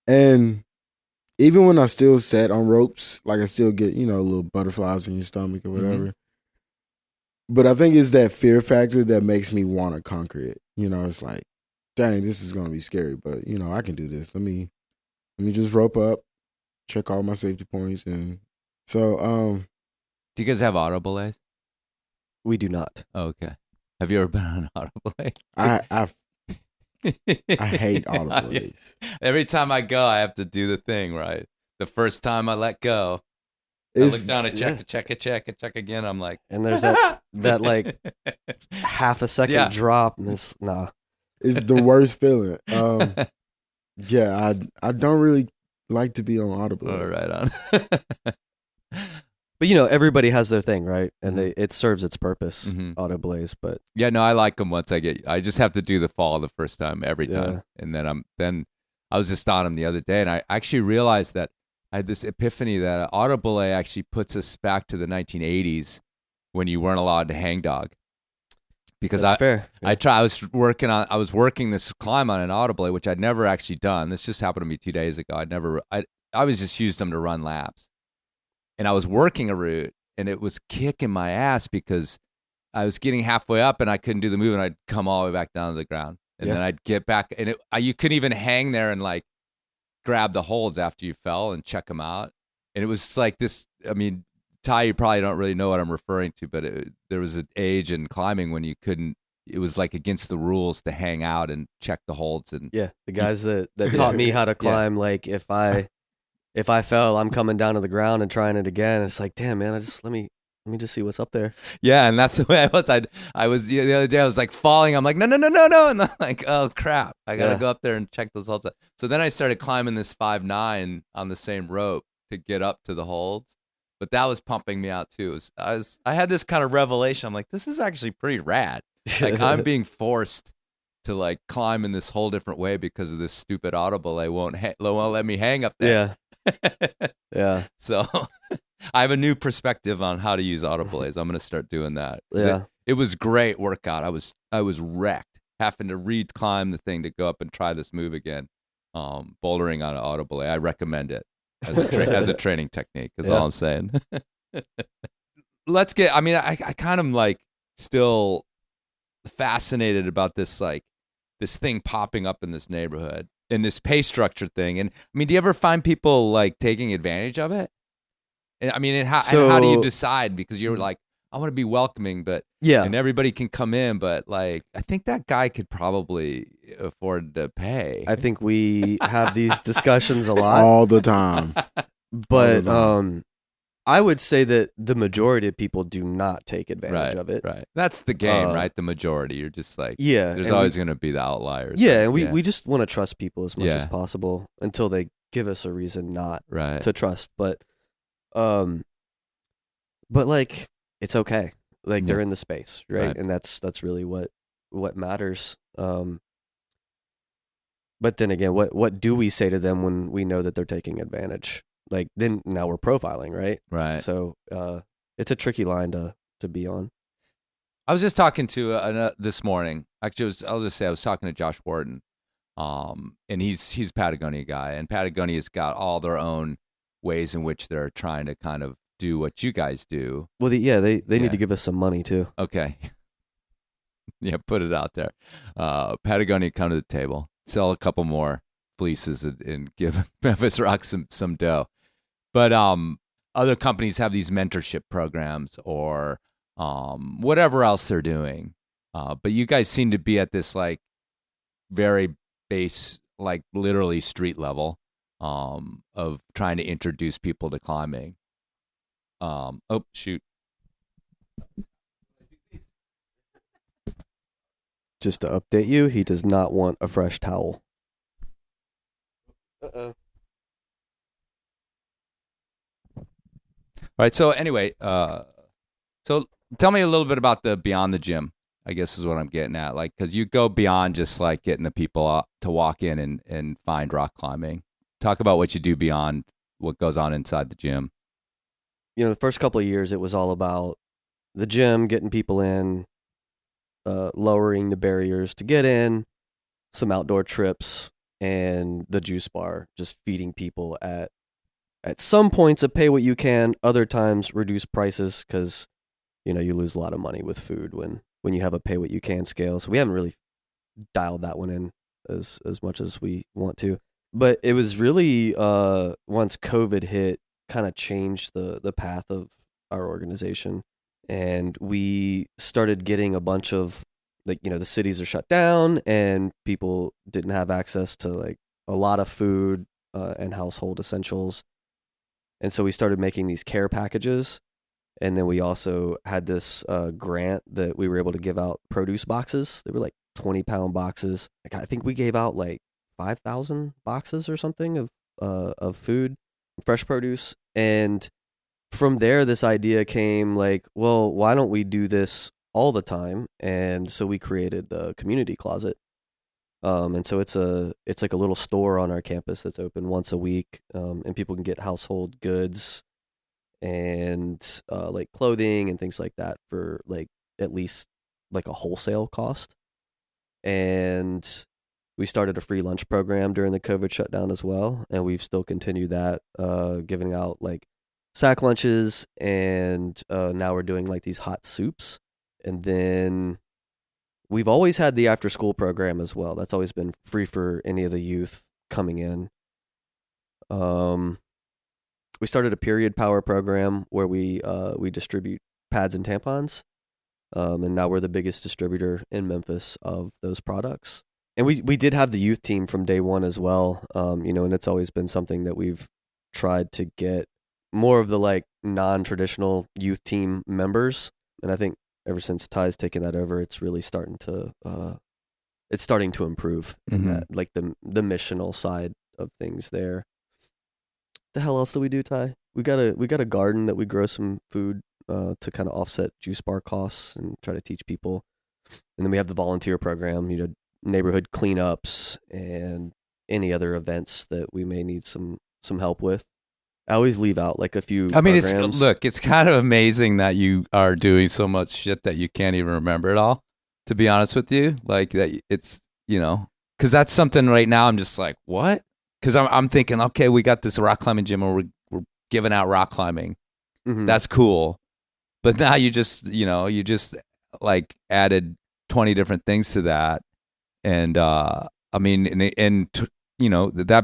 And even when I still sat on ropes, like I still get, little butterflies in your stomach or whatever. Mm-hmm. But I think it's that fear factor that makes me want to conquer it. It's like, dang, this is going to be scary, but, I can do this. Let me just rope up, check all my safety points. And so, Do you guys have auto belays? We do not. Oh, okay. Have you ever been on an auto belay? I hate auto belays. Every time I go, I have to do the thing, right? The first time I let go, I look down and check again. I'm like, and there's that like half a second drop, and it's it's the worst feeling. Yeah, I don't really like to be on auto belays. Oh, right on. But everybody has their thing, right? And it serves its purpose, auto belays. But yeah, no, I like them once I just have to do the fall the first time every time, and then I was just on them the other day, and I actually realized that I had this epiphany that auto belay actually puts us back to the 1980s when you weren't allowed to hang dog. Because that's fair. Yeah. I was working this climb on an auto belay, which I'd never actually done. This just happened to me 2 days ago. I was just used them to run laps. And I was working a route, and it was kicking my ass because I was getting halfway up, and I couldn't do the move, and I'd come all the way back down to the ground. And then I'd get back, and you couldn't even hang there and like grab the holds after you fell and check them out. And it was like this, I mean, Tye, you probably don't really know what I'm referring to, but there was an age in climbing when you couldn't, it was like against the rules to hang out and check the holds. And the guys that taught me how to climb, like if I fell, I'm coming down to the ground and trying it again. It's like, damn, man, let me just see what's up there. Yeah, and that's the way I was. I was the other day. I was like falling. I'm like, no, and I'm like, oh crap, I gotta go up there and check those holds. So then I started climbing this 5'9" on the same rope to get up to the holds. But that was pumping me out too. I had this kind of revelation. I'm like, this is actually pretty rad. Like I'm being forced to like climb in this whole different way because of this stupid auto belay won't let me hang up there. Yeah. So I have a new perspective on how to use auto belays. I'm going to start doing that. Yeah. It was great workout. I was wrecked having to reclimb the thing to go up and try this move again. Bouldering on an auto belay. I recommend it as a training technique is all I'm saying. I kind of like still fascinated about this, like this thing popping up in this neighborhood and this pay structure thing. And I mean, do you ever find people like taking advantage of it? And I mean, and how do you decide? Because you're like, I want to be welcoming, but and everybody can come in, but like, I think that guy could probably afford to pay. I think we have these discussions a lot, all the time. But I would say that the majority of people do not take advantage of it. Right. That's the game, right? The majority. You're just like, yeah. There's always going to be the outliers. Yeah, and we just want to trust people as much as possible until they give us a reason not to trust. But like, it's okay. Like they're in the space, right? And that's really what matters. But then again, what do we say to them when we know that they're taking advantage? Like then now we're profiling, right? Right. So it's a tricky line to be on. I was just talking to this morning. Actually, I was talking to Josh Wharton And he's Patagonia guy, and Patagonia's got all their own ways in which they're trying to kind of do what you guys do. Well, they need to give us some money too. Okay. Yeah, put it out there. Patagonia, come to the table, sell a couple more fleeces, and give Memphis Rox some dough. But other companies have these mentorship programs or whatever else they're doing. But you guys seem to be at this like very base, like literally street level of trying to introduce people to climbing. Oh, shoot. Just to update you, he does not want a fresh towel. All right. So anyway, so tell me a little bit about the Beyond the Gym, I guess is what I'm getting at. Like, because you go beyond just like getting the people to walk in and find rock climbing. Talk about what you do beyond what goes on inside the gym. The first couple of years, it was all about the gym, getting people in, lowering the barriers to get in, some outdoor trips, and the juice bar, just feeding people at some points a pay what you can, other times reduce prices because, you lose a lot of money with food when you have a pay what you can scale. So we haven't really dialed that one in as much as we want to. But it was really once COVID hit, kind of changed the path of our organization. And we started getting a bunch of, like, the cities are shut down and people didn't have access to like a lot of food and household essentials. And so we started making these care packages. And then we also had this grant that we were able to give out produce boxes. They were like 20-pound boxes. Like, I think we gave out like 5,000 boxes or something of food, fresh produce. And from there, this idea came like, well, why don't we do this all the time? And so we created the community closet. And so it's like a little store on our campus that's open once a week, and people can get household goods and like clothing and things like that for like at least like a wholesale cost. And we started a free lunch program during the COVID shutdown as well, and we've still continued that, giving out like sack lunches, and now we're doing like these hot soups. And then we've always had the after school program as well. That's always been free for any of the youth coming in. We started a period power program where we distribute pads and tampons. And now we're the biggest distributor in Memphis of those products. And we did have the youth team from day one as well. And it's always been something that we've tried to get more of the like non-traditional youth team members. And I think ever since Tye's taken that over, it's really starting to improve in that, like the missional side of things there. The hell else do we do, Tye? We got a garden that we grow some food to kind of offset juice bar costs and try to teach people. And then we have the volunteer program, neighborhood cleanups and any other events that we may need some help with. I always leave out like a few programs. It's kind of amazing that you are doing so much shit that you can't even remember it all, to be honest with you. Like that, it's, because that's something right now I'm just like, what? Because I'm thinking, okay, we got this rock climbing gym where we're giving out rock climbing. Mm-hmm. That's cool. But now you just like added 20 different things to that. And that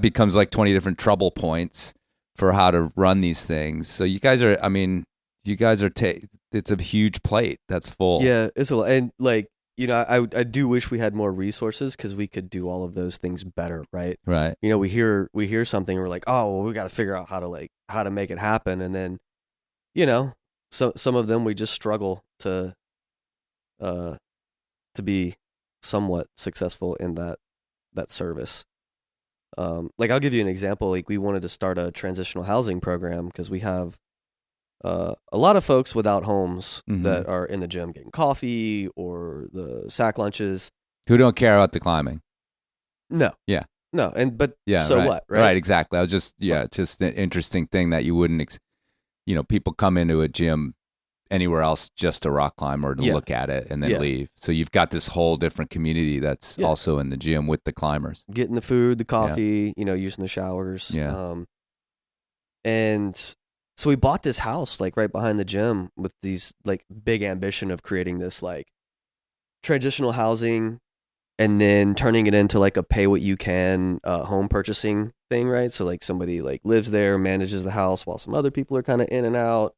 becomes like 20 different trouble points for how to run these things. So you guys are, it's a huge plate that's full. Yeah, it's a lot. And like, I do wish we had more resources because we could do all of those things better, right? Right. We hear something and we're like, oh, well, we got to figure out how to make it happen. And then, some of them we just struggle to be somewhat successul in that service. Like I'll give you an example. Like we wanted to start a transitional housing program because we have a lot of folks without homes that are in the gym getting coffee or the sack lunches who don't care about the climbing. No. Yeah. No. But right. What? Right. Right. Exactly. I was just just an interesting thing that you wouldn't. People come into a gym anywhere else just a rock climber to Yeah. look at it and then Yeah. leave. So you've got this whole different community that's Yeah. also in the gym with the climbers. Getting the food, the coffee, using the showers. Yeah. And so we bought this house like right behind the gym with these like big ambition of creating this like transitional housing and then turning it into like a pay what you can home purchasing thing, right? So like somebody like lives there, manages the house while some other people are kind of in and out.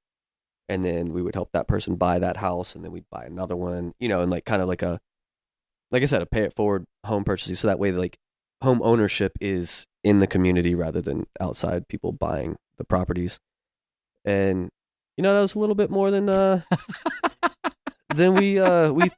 And then we would help that person buy that house and then we'd buy another one, and like kind of like like I said, a pay it forward home purchasing. So that way like home ownership is in the community rather than outside people buying the properties. And that was a little bit more than we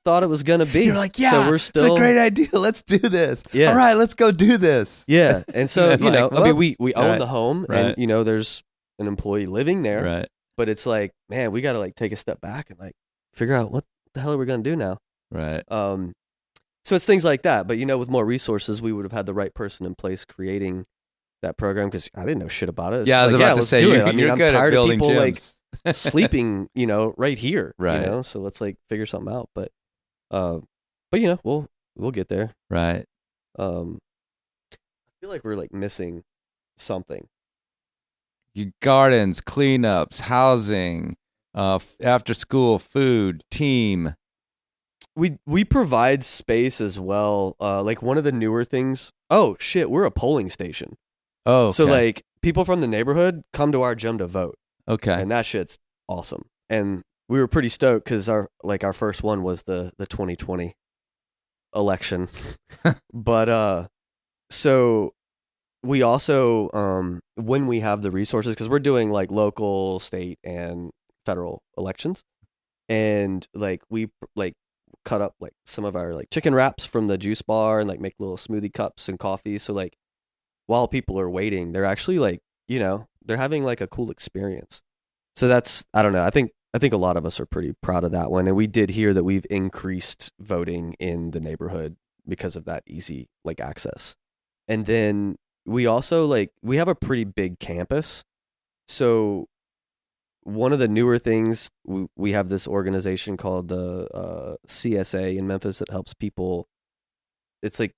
thought it was gonna be. You're like, yeah, so we're still, it's a great idea. Let's do this. Yeah. All right, let's go do this. Yeah. And so, And like, I mean, we own right, the home right. and, there's an employee living there, Right. but it's like, man, we got to like take a step back and like figure out what the hell are we going to do now? Right. So it's things like that. But, with more resources, we would have had the right person in place creating that program because I didn't know shit about it. It's Yeah, I was like, about to let's say, do you, it. I mean, you're I'm good at tired of building people gyms. like sleeping, right here, Right. So let's like figure something out. But we'll get there. Right. I feel like we're like missing something. Your gardens, cleanups, housing, after school food, team. We provide space as well. Like one of the newer things. Oh shit, we're a polling station. Oh, okay. So like people from the neighborhood come to our gym to vote, okay. and that shit's awesome. And we were pretty stoked because our first one was the 2020 election. But so we also when we have the resources, because we're doing like local, state, and federal elections, and like we like cut up like some of our like chicken wraps from the juice bar and like make little smoothie cups and coffee. So like while people are waiting, they're actually like, they're having like a cool experience. So that's, I don't know. I think a lot of us are pretty proud of that one. And we did hear that we've increased voting in the neighborhood because of that easy like access. And then we also like, we have a pretty big campus. So one of the newer things, we have this organization called the CSA in Memphis that helps people. It's like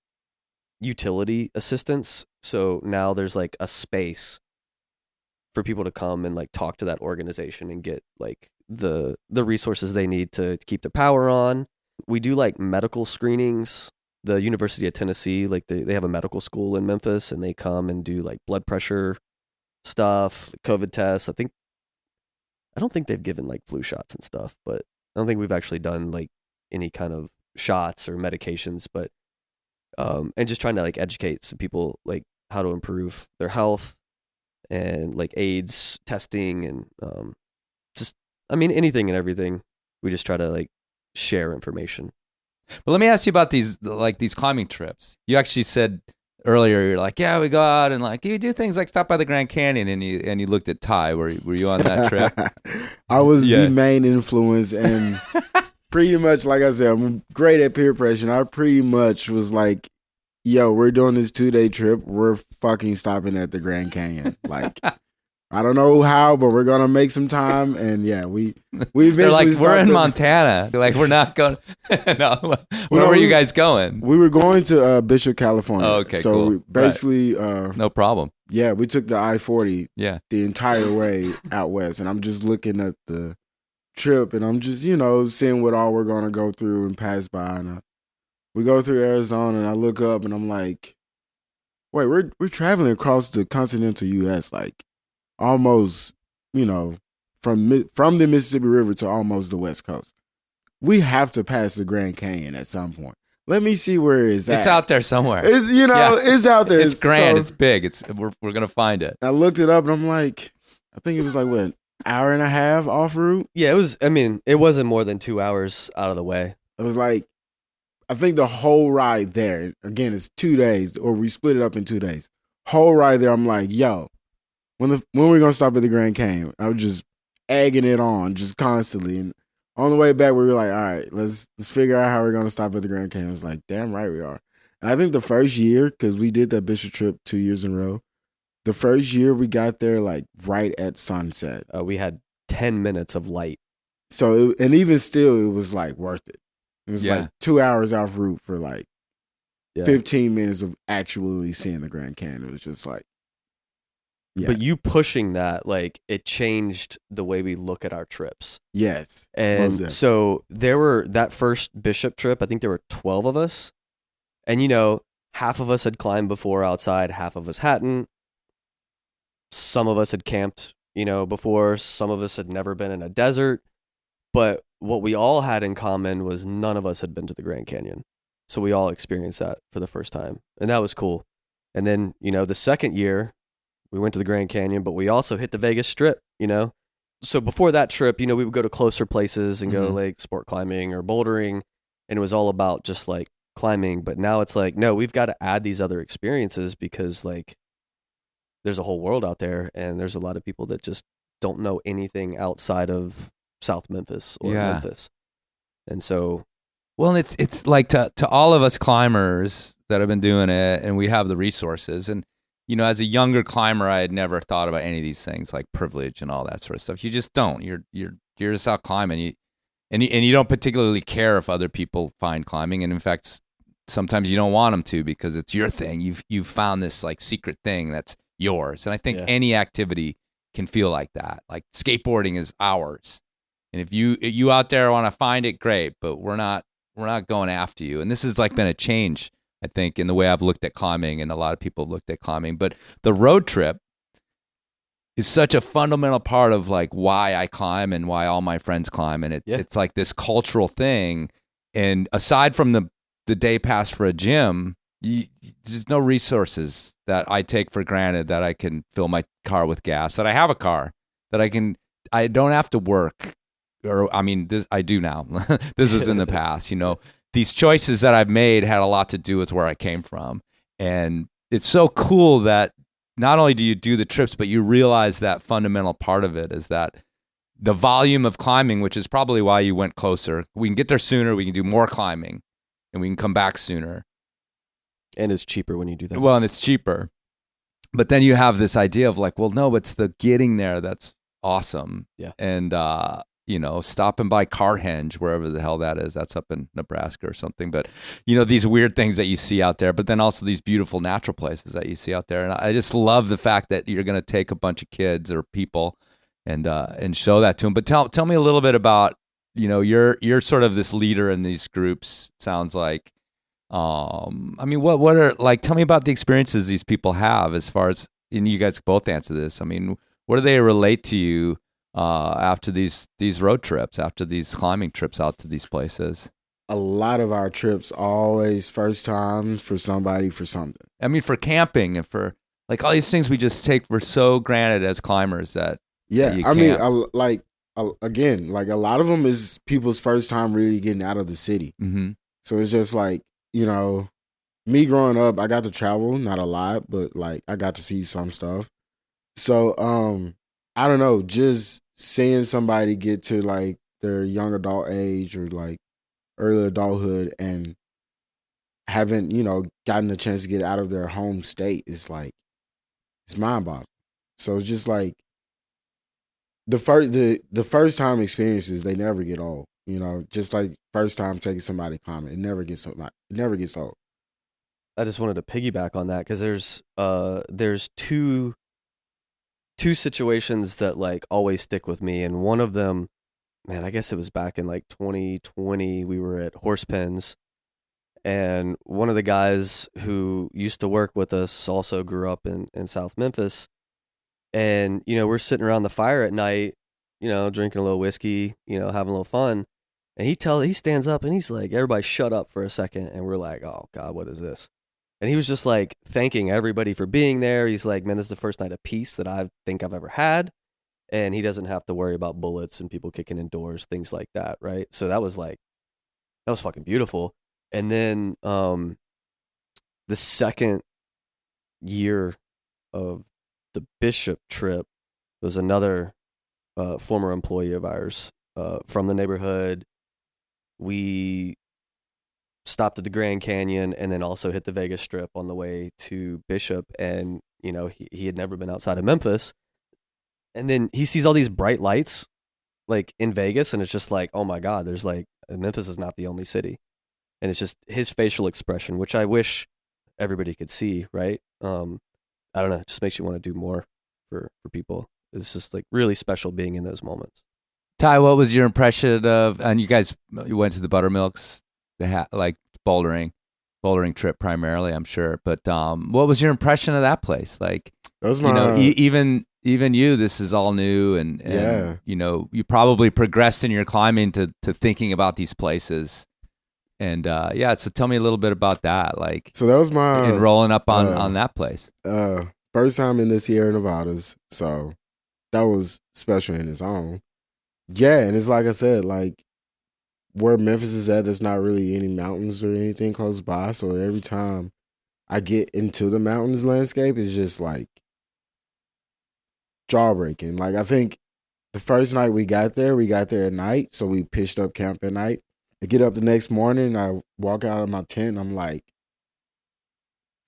utility assistance. So now there's like a space for people to come and like talk to that organization and get like the resources they need to keep their power on. We do like medical screenings. The University of Tennessee, like they have a medical school in Memphis and they come and do like blood pressure stuff, COVID tests. I don't think they've given like flu shots and stuff, but I don't think we've actually done like any kind of shots or medications, but and just trying to like educate some people like how to improve their health and like AIDS testing and just, I mean, anything and everything. We just try to like share information. But let me ask you about these climbing trips. You actually said earlier, you're like, yeah, we go out and like you do things like stop by the Grand Canyon, and you looked at Tye. Were you on that trip? I was the main influence, and pretty much, like I said, I'm great at peer pressure. I pretty much was like, yo, we're doing this 2-day trip. We're fucking stopping at the Grand Canyon. Like, I don't know how, but we're gonna make some time. And yeah, we They're like, we're in at, Montana. Like, we're not going. No, where were you guys going? We were going to Bishop, California. Oh, okay, so cool. we basically, no problem. Yeah, we took the I-40 the entire way out west, and I'm just looking at the trip, and I'm just seeing what all we're gonna go through and pass by. And we go through Arizona, and I look up, and I'm like, wait, we're traveling across the continental U.S. like almost, from the Mississippi River to almost the West Coast. We have to pass the Grand Canyon at some point. Let me see where it's at. It's out there somewhere. It's out there. It's grand. So, it's big. We're gonna find it. I looked it up, and I'm like, I think it was like what, hour and a half off route. Yeah, it was. I mean, it wasn't more than 2 hours out of the way. It was like, I think the whole ride there, again, it's 2 days, or we split it up in 2 days. Whole ride there, I'm like, yo, when we gonna stop at the Grand Canyon? I was just egging it on, just constantly. And on the way back, we were like, all right, let's figure out how we're gonna stop at the Grand Canyon. I was like, damn right we are. And I think the first year, because we did that Bishop trip 2 years in a row, the first year we got there like right at sunset. We had 10 minutes of light So and even still, it was like worth it. It was Yeah. like 2 hours off route for like Yeah. 15 minutes of actually seeing the Grand Canyon. It was just like, yeah. But you pushing that, like, it changed the way we look at our trips. Yes. most And definitely. so there were that first Bishop trip, I think there were 12 of us. And, you know, half of us had climbed before outside, half of us hadn't. Some of us had camped, you know, before. Some of us had never been in a desert. But what we all had in common was none of us had been to the Grand Canyon. So we all experienced that for the first time. And that was cool. And then, you know, the second year, we went to the Grand Canyon, but we also hit the Vegas Strip, you know? So before that trip, you know, we would go to closer places and go like sport climbing or bouldering. And it was all about just like climbing. But now it's like, no, we've got to add these other experiences because like there's a whole world out there. And there's a lot of people that just don't know anything outside of South Memphis or Yeah. Memphis. And so, Well, and it's like to all of us climbers that have been doing it, and we have the resources. And you know, as a younger climber, I had never thought about any of these things like privilege and all that sort of stuff. You just don't. You're just out climbing. You don't particularly care if other people find climbing, and in fact, sometimes you don't want them to because it's your thing. You've found this like secret thing that's yours. And I think any activity can feel like that. Like skateboarding is ours. And if you out there want to find it, great, but we're not going after you. And this has like been a change, I think, in the way I've looked at climbing, and a lot of people have looked at climbing. But the road trip is such a fundamental part of like why I climb and why all my friends climb. And it's like this cultural thing. And aside from the day pass for a gym, there's no resources that I take for granted that I can fill my car with gas, that I have a car, that I don't have to work. Or I mean, I do now. This is in the past, you know. These choices that I've made had a lot to do with where I came from, and it's so cool that not only do you do the trips, but you realize that fundamental part of it is that the volume of climbing, which is probably why you went closer. We can get there sooner. We can do more climbing, and we can come back sooner. and it's cheaper when you do that. Well, and it's cheaper, but then you have this idea of like, well, no, it's the getting there that's awesome. Yeah, and you know, stopping by Carhenge, wherever the hell that is. That's up in Nebraska or something. But, you know, these weird things that you see out there, but then also these beautiful natural places that you see out there. And I just love the fact that you're going to take a bunch of kids or people and show that to them. But tell me a little bit about, you know, you're sort of this leader in these groups, sounds like. I mean, what are, like, tell me about the experiences these people have as far as, and you guys both answer this. I mean, what do they relate to you after these road trips, after these climbing trips out to these places? A lot of our trips always first time for somebody for something. I mean, for camping and for like all these things we just take for so granted as climbers that Yeah, you I mean, can't. again, like a lot of them is people's first time really getting out of the city. Mm-hmm. So it's just like, you know, me growing up, I got to travel, not a lot, but like I got to see some stuff. So I don't know, just seeing somebody get to like their young adult age or like early adulthood and haven't, you know, gotten a chance to get out of their home state is like, it's mind-boggling. So it's just like the first time experiences, they never get old. You know, just like first time taking somebody climbing, it never gets old. I just wanted to piggyback on that because there's two situations that like always stick with me, and one of them, man, I guess it was back in like 2020. We were at Horse Pens, and one of the guys who used to work with us also grew up in South Memphis, and you know we're sitting around the fire at night, you know, drinking a little whiskey, you know, having a little fun, and he stands up and he's like, "Everybody, shut up for a second," and we're like, "Oh God, what is this?" And he was just like thanking everybody for being there. He's like, "Man, this is the first night of peace that I think I've ever had." And he doesn't have to worry about bullets and people kicking in doors, things like that, right? So that was fucking beautiful. And then the second year of the Bishop trip was another former employee of ours from the neighborhood. We stopped at the Grand Canyon and then also hit the Vegas Strip on the way to Bishop. And, you know, he had never been outside of Memphis. And then he sees all these bright lights like in Vegas, and it's just like, oh my God, there's like Memphis is not the only city, and it's just his facial expression, which I wish everybody could see, right? I don't know, it just makes you want to do more for people. It's just like really special being in those moments. Tye, what was your impression of? And you guys went to the Buttermilks, like bouldering trip primarily, I'm sure. But what was your impression of that place? Like, That was my, even you, this is all new, and you probably progressed in your climbing to thinking about these places. And so tell me a little bit about that. Like, so that was my and rolling up on that place. First time in the Sierra Nevadas, so that was special in its own. Yeah, and it's like I said, like where Memphis is at, there's not really any mountains or anything close by. So every time I get into the mountains landscape, it's just like jaw-breaking. Like I think the first night we got there at night, so we pitched up camp at night. I get up the next morning, I walk out of my tent, and I'm like,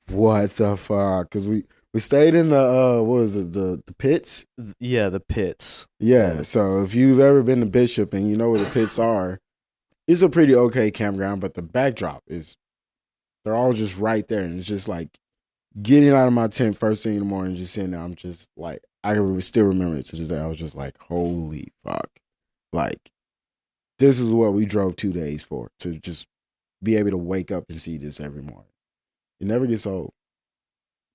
what the fuck? Because we stayed in the, what was it, the pits? Yeah, the pits. Yeah, so if you've ever been to Bishop and you know where the pits are, it's a pretty okay campground, but the backdrop is, they're all just right there. And it's just like getting out of my tent first thing in the morning, just sitting there, I'm just like, I can still remember it to this day. I was just like, holy fuck. Like, this is what we drove 2 days for, to just be able to wake up and see this every morning. It never gets old.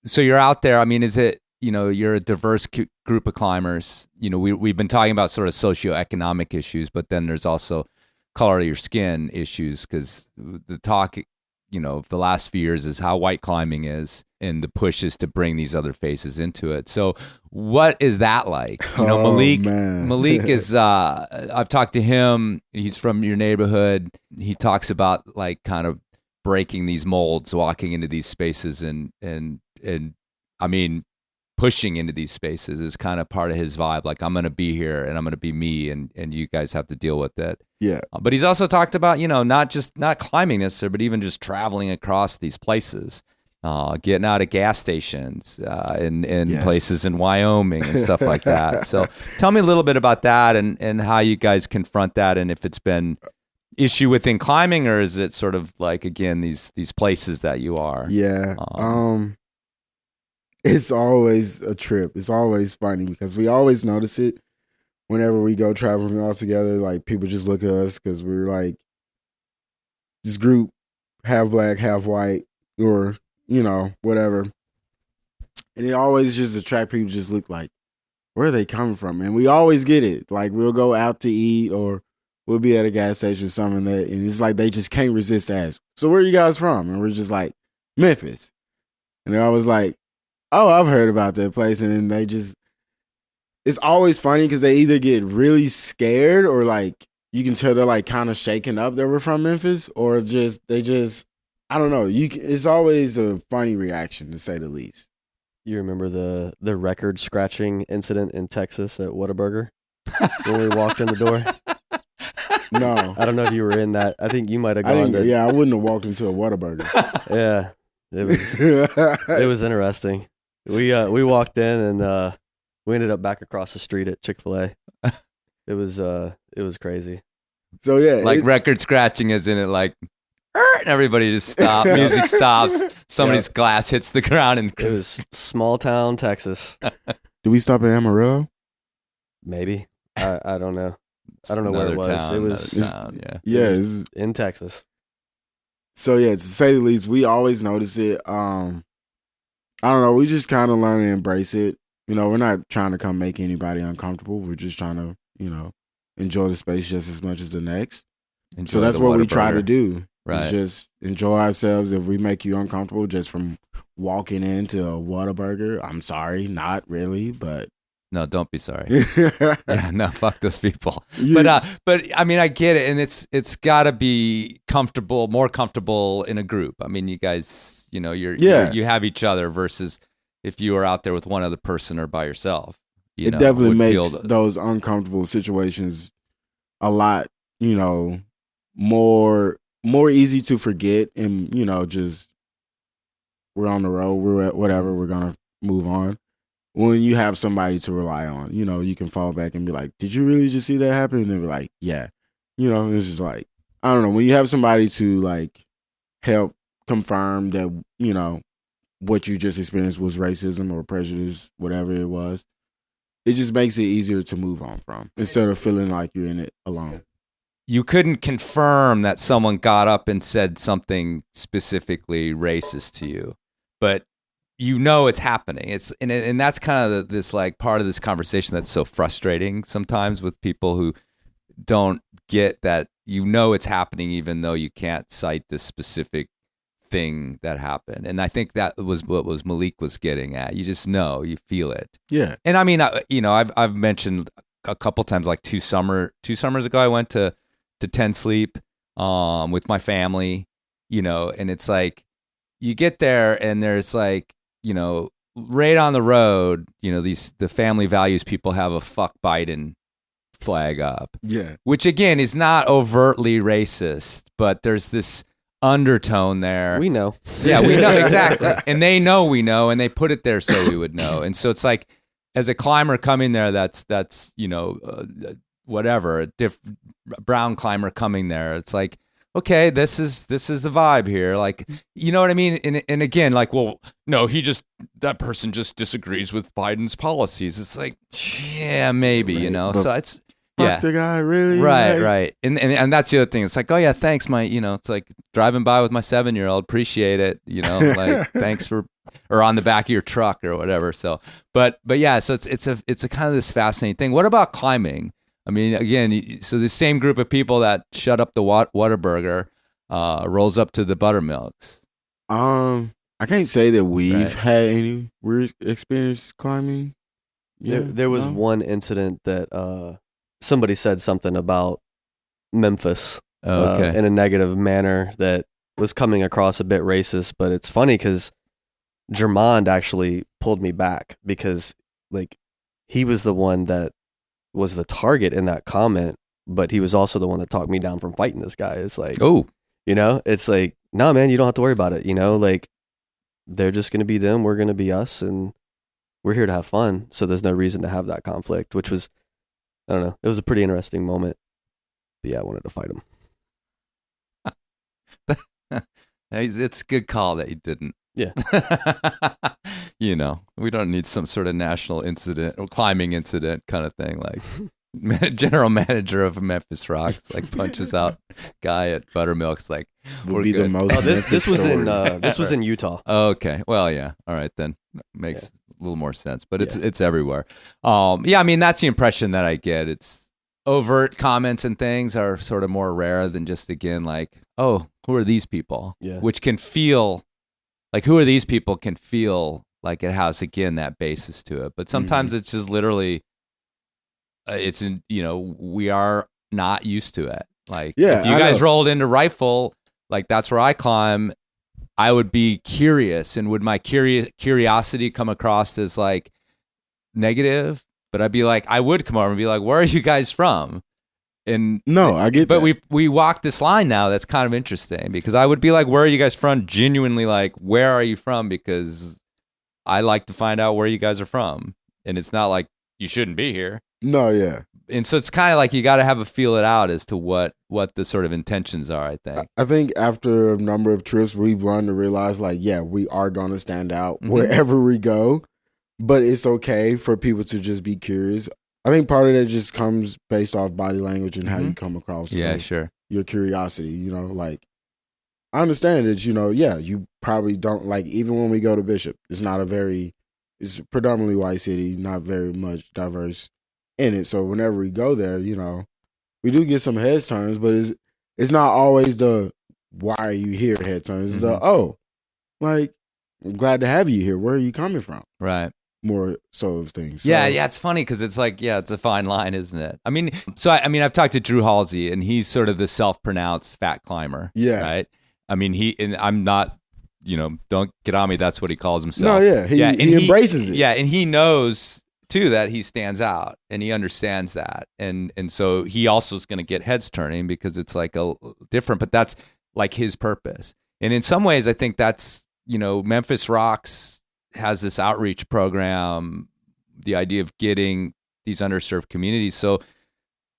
So you're out there. I mean, is it, you're a diverse group of climbers. We've been talking about sort of socioeconomic issues, but then there's also color of your skin issues, because the talk, of the last few years is how white climbing is, and the push is to bring these other faces into it. So what is that like? Malik is, I've talked to him. He's from your neighborhood. He talks about like kind of breaking these molds, walking into these spaces, and I mean, pushing into these spaces is kind of part of his vibe. Like, I'm going to be here and I'm going to be me, and you guys have to deal with it. Yeah. But he's also talked about, not climbing necessarily, but even just traveling across these places, getting out of gas stations in yes. places in Wyoming and stuff like that. So tell me a little bit about that and how you guys confront that, and if it's been issue within climbing, or is it sort of like, again, these places that you are? Yeah. It's always a trip. It's always funny because we always notice it whenever we go traveling all together. Like, people just look at us because we're like this group, half black, half white, or, whatever. And it always just attract people, just look like, where are they coming from? And we always get it. Like, we'll go out to eat, or we'll be at a gas station or something, and it's like they just can't resist to ask, so where are you guys from? And we're just like, Memphis. And they're always like, oh, I've heard about that place. And then it's always funny because they either get really scared, or like you can tell they're like kind of shaken up that we're from Memphis, or they just I don't know. It's always a funny reaction, to say the least. You remember the record scratching incident in Texas at Whataburger when we walked in the door? No, I don't know if you were in that. I think you might have gone. I wouldn't have walked into a Whataburger. Yeah, it was interesting. We walked in, and we ended up back across the street at Chick-fil-A. It was crazy. So yeah, like record scratching is in it, like, and everybody just stops. Music stops. Somebody's glass hits the ground, and it was small town Texas. Did we stop at Amarillo? Maybe. I don't know. I don't know where it was. It was town, it's in Texas. So yeah, to say the least, we always notice it. I don't know. We just kind of learn to embrace it. We're not trying to come make anybody uncomfortable. We're just trying to, enjoy the space just as much as the next. So that's what we try to do. Right. Is just enjoy ourselves. If we make you uncomfortable just from walking into a Whataburger, I'm sorry, not really, but. No, don't be sorry. Yeah, no, fuck those people. Yeah. But I mean, I get it, and it's got to be more comfortable in a group. I mean, you guys, you have each other versus if you are out there with one other person or by yourself. It definitely makes those uncomfortable situations a lot, more easy to forget, and just we're on the road, we're at whatever, we're gonna move on. when you have somebody to rely on, you can fall back and be like, did you really just see that happen? And they'll be like, yeah. It's just like, I don't know. When you have somebody to like help confirm that, what you just experienced was racism or prejudice, whatever it was, it just makes it easier to move on from instead of feeling like you're in it alone. You couldn't confirm that someone got up and said something specifically racist to you, but it's happening. And that's kind of this like part of this conversation that's so frustrating sometimes with people who don't get that it's happening even though you can't cite this specific thing that happened. And I think that was what Malik was getting at. You just know, you feel it. Yeah. And I mean, I've mentioned a couple times, like two summers ago, I went to 10 Sleep with my family, and it's like you get there and there's like, right on the road, the family values people have a fuck Biden flag up. Yeah. Which again is not overtly racist, but there's this undertone there. We know. Yeah, we know exactly. And they know we know, and they put it there so we would know. And so it's like, as a climber coming there, that's whatever, a brown climber coming there, it's like, okay, this is the vibe here. Like, you know what I mean? And again, like, well, no, that person just disagrees with Biden's policies. It's like, yeah, maybe, Right. So it's, Fuck the guy, really? Right. And that's the other thing. It's like, oh yeah, thanks, it's like driving by with my 7-year-old, appreciate it, like thanks or on the back of your truck or whatever. So, but yeah, so it's a kind of this fascinating thing. What about climbing? I mean, again, so the same group of people that shut up the Whataburger rolls up to the Buttermilks. I can't say that we've had any weird experience climbing. Yeah, there was one incident that somebody said something about Memphis in a negative manner that was coming across a bit racist, but it's funny because Jermond actually pulled me back because like he was the one that was the target in that comment, but he was also the one that talked me down from fighting this guy. It's like, it's like, no, man, you don't have to worry about it. Like they're just going to be them. We're going to be us. And we're here to have fun. So there's no reason to have that conflict, which was, I don't know. It was a pretty interesting moment. But yeah, I wanted to fight him. It's a good call that you didn't. Yeah. We don't need some sort of national incident or climbing incident kind of thing. Like general manager of Memphis Rox like punches out guy at Buttermilk's like, we're good. This was in Utah. Oh, okay. Well, yeah. All right then. Makes a little more sense, but it's everywhere. I mean, that's the impression that I get. It's overt comments and things are sort of more rare than just, again, like, oh, who are these people? Yeah. Which can feel like, who are these people can feel like it has, again, that basis to it. But sometimes it's just literally, we are not used to it. Like, if you guys rolled into rifle, like that's where I climb, I would be curious, and would my curiosity come across as like negative? But I'd be like, I would come over and be like, where are you guys from? And no, I get but that. we walk this line now that's kind of interesting, because I would be like, where are you guys from? Genuinely, like, where are you from? Because I like to find out where you guys are from. And it's not like you shouldn't be here. No, yeah. And so it's kind of like you got to have a feel it out as to what the sort of intentions are, I think. I think after a number of trips, we've learned to realize, like, yeah, we are going to stand out wherever we go. But it's okay for people to just be curious. I think part of that just comes based off body language and how you come across. Yeah, like, sure. Your curiosity, like, I understand that, you probably don't, like, even when we go to Bishop, it's a predominantly white city, not very much diverse in it. So whenever we go there, we do get some head turns, but it's not always the, why are you here head turns. It's the, like, I'm glad to have you here. Where are you coming from? Right. More so of things. So, yeah, it's funny because it's like, it's a fine line, isn't it? I mean, I've talked to Drew Halsey, and he's sort of the self-pronounced fat climber. Yeah. Right? I mean, and I'm not, don't get on me, that's what he calls himself. No, yeah. He embraces it. Yeah, and he knows, too, that he stands out, and he understands that. And so he also is going to get heads turning because it's like a different, but that's like his purpose. And in some ways, I think that's, Memphis Rox has this outreach program the idea of getting these underserved communities. So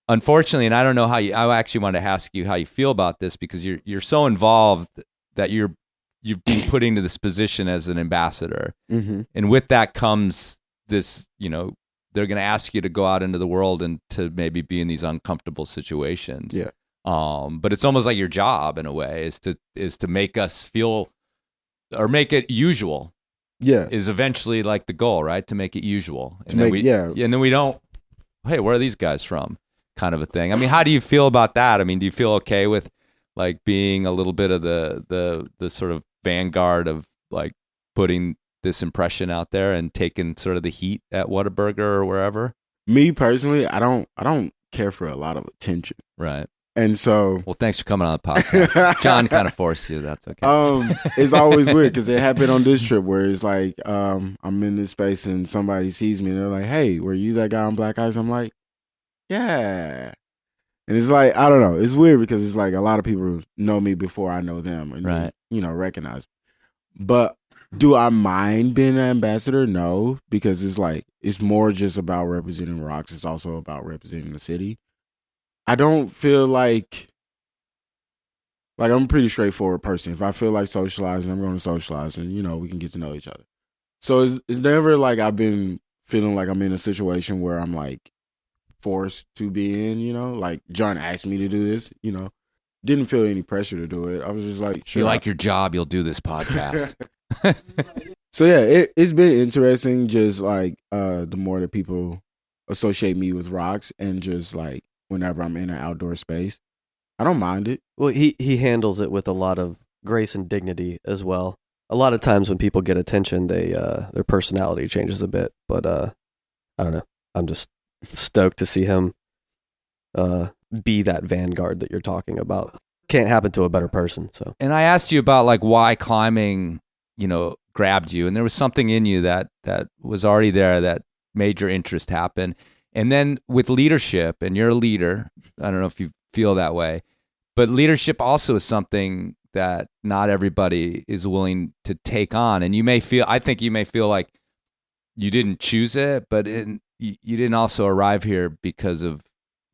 unfortunately, and I don't know I actually want to ask you how you feel about this, because you're so involved that you've been put into this position as an ambassador. Mm-hmm. And with that comes this, they're going to ask you to go out into the world and to maybe be in these uncomfortable situations. Yeah. But it's almost like your job in a way is to make us feel, or make it usual. Yeah. Is eventually like the goal, right? To make it usual. And then we don't, hey, where are these guys from? Kind of a thing. I mean, how do you feel about that? I mean, do you feel okay with like being a little bit of the sort of vanguard of like putting this impression out there and taking sort of the heat at Whataburger or wherever? Me personally, I don't care for a lot of attention. Right. And so, well, thanks for coming on the podcast. John kind of forced you. That's okay. It's always weird because it happened on this trip where it's like, I'm in this space and somebody sees me and they're like, "Hey, were you that guy on Black Ice?" I'm like, "Yeah." And it's like, I don't know. It's weird because it's like a lot of people know me before I know them and right. Recognize me. But do I mind being an ambassador? No, because it's like, it's more just about representing Rox. It's also about representing the city. I don't feel like I'm a pretty straightforward person. If I feel like socializing, I'm going to socialize and, we can get to know each other. So it's never like I've been feeling like I'm in a situation where I'm like forced to be in, like John asked me to do this, didn't feel any pressure to do it. I was just like, sure. You like your job, you'll do this podcast. So yeah, it's been interesting just like the more that people associate me with Rox and just like whenever I'm in an outdoor space, I don't mind it. Well, he handles it with a lot of grace and dignity as well. A lot of times when people get attention, their personality changes a bit. But I don't know. I'm just stoked to see him be that vanguard that you're talking about. Can't happen to a better person. So. And I asked you about like why climbing, grabbed you, and there was something in you that was already there that made your interest happen. And then with leadership, and you're a leader, I don't know if you feel that way, but leadership also is something that not everybody is willing to take on. And I think you may feel like you didn't choose it, but you didn't also arrive here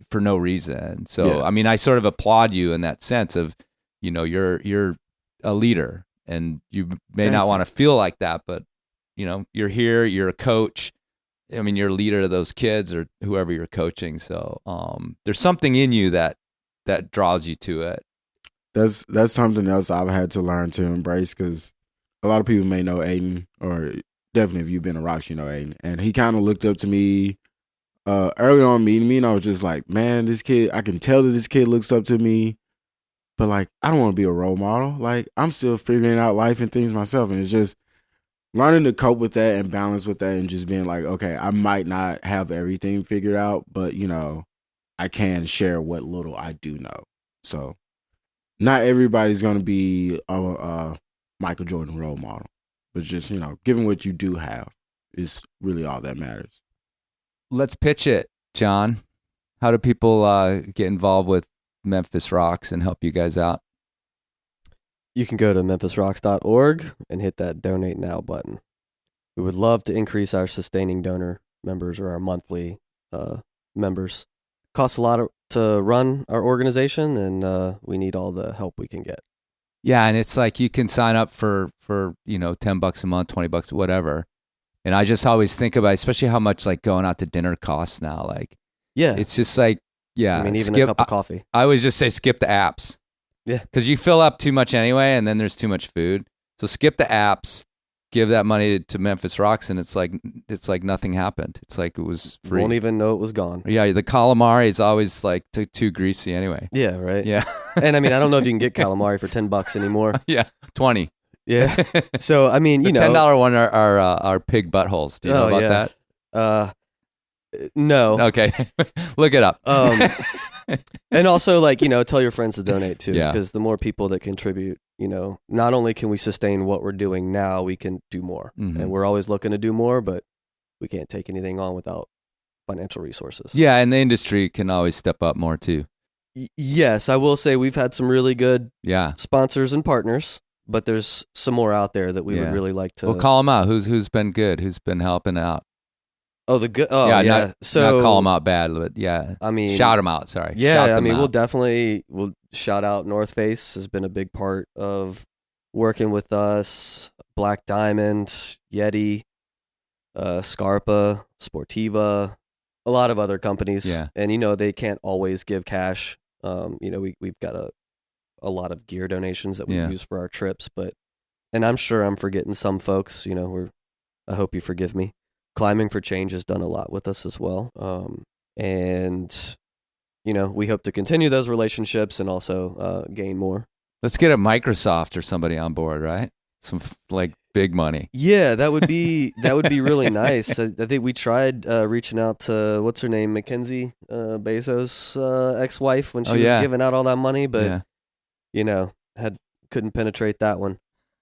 for no reason. So, yeah. I mean, I sort of applaud you in that sense of, you're a leader, and you may not want to feel like that, but, you're here, you're a coach. I mean, you're a leader of those kids or whoever you're coaching. So there's something in you that draws you to it. That's something else I've had to learn to embrace, because a lot of people may know Aiden, or definitely if you've been a Rox, you know Aiden. And he kind of looked up to me early on meeting me, and I was just like, man, this kid, I can tell that this kid looks up to me, but like, I don't want to be a role model. Like, I'm still figuring out life and things myself. And it's just learning to cope with that and balance with that, and just being like, okay, I might not have everything figured out, but I can share what little I do know. So not everybody's going to be a Michael Jordan role model, but just, given what you do have is really all that matters. Let's pitch it, John. How do people get involved with Memphis Rox and help you guys out? You can go to memphisrox.org and hit that donate now button. We would love to increase our sustaining donor members, or our monthly members. Costs a lot to run our organization, and we need all the help we can get. Yeah, and it's like you can sign up for $10 a month, $20, whatever. And I just always think about, especially how much like going out to dinner costs now. Like, yeah, it's just like, yeah, I mean, even a cup of coffee. I always just say skip the apps. Yeah, because you fill up too much anyway, and then there's too much food. So skip the apps, give that money to Memphis Rox, and it's like nothing happened. It's like it was free. You won't even know it was gone. Yeah, the calamari is always like too greasy anyway. Yeah, right. Yeah, and I mean, I don't know if you can get calamari for $10 anymore. Yeah, 20. Yeah. So I mean, the $10 one are pig buttholes. Do you know about that? No. Okay, look it up. And also, like, tell your friends to donate too, yeah. Because the more people that contribute, not only can we sustain what we're doing now, we can do more. Mm-hmm. And we're always looking to do more, but we can't take anything on without financial resources. Yeah, and the industry can always step up more too. Yes, I will say we've had some really good yeah sponsors and partners, but there's some more out there that we would really like to. Well, call them out. Who's been good? Who's been helping out? Oh, the good. Oh, yeah. Not call them out bad, but yeah. I mean, shout them out. Sorry. Yeah, shout I them mean, out. we'll shout out North Face has been a big part of working with us. Black Diamond, Yeti, Scarpa, Sportiva, a lot of other companies. Yeah. And they can't always give cash. We've got a lot of gear donations that we use for our trips, and I'm sure I'm forgetting some folks. I hope you forgive me. Climbing for Change has done a lot with us as well. And we hope to continue those relationships and also gain more. Let's get a Microsoft or somebody on board, right? Some big money. Yeah, that would be really nice. I think we tried reaching out to what's her name, Mackenzie Bezos' ex-wife when she was giving out all that money, but couldn't penetrate that one.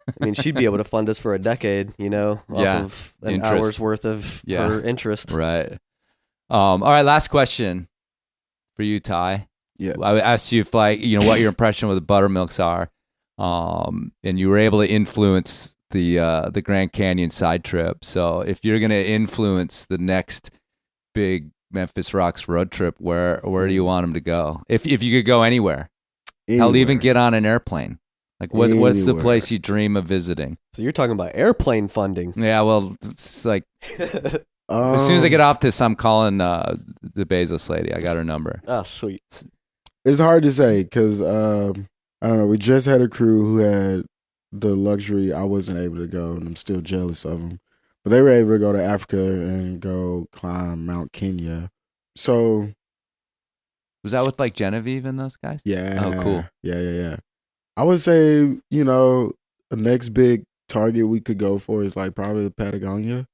I mean, she'd be able to fund us for a decade, off of an hour's worth of her interest. Right. All right, last question for you, Tye. Yeah. I asked you if what your impression with the buttermilks are, and you were able to influence the Grand Canyon side trip. So if you're going to influence the next big Memphis Rox road trip, where do you want them to go? If you could go anywhere. Hell, even get on an airplane. What's the place you dream of visiting? So you're talking about airplane funding. Yeah, well, it's like as soon as I get off this, I'm calling the Bezos lady. I got her number. Oh, sweet. It's hard to say because I don't know. We just had a crew who had the luxury. I wasn't able to go, and I'm still jealous of them. But they were able to go to Africa and go climb Mount Kenya. So was that with Genevieve and those guys? Yeah. Oh, cool. Yeah. I would say, the next big target we could go for is probably Patagonia.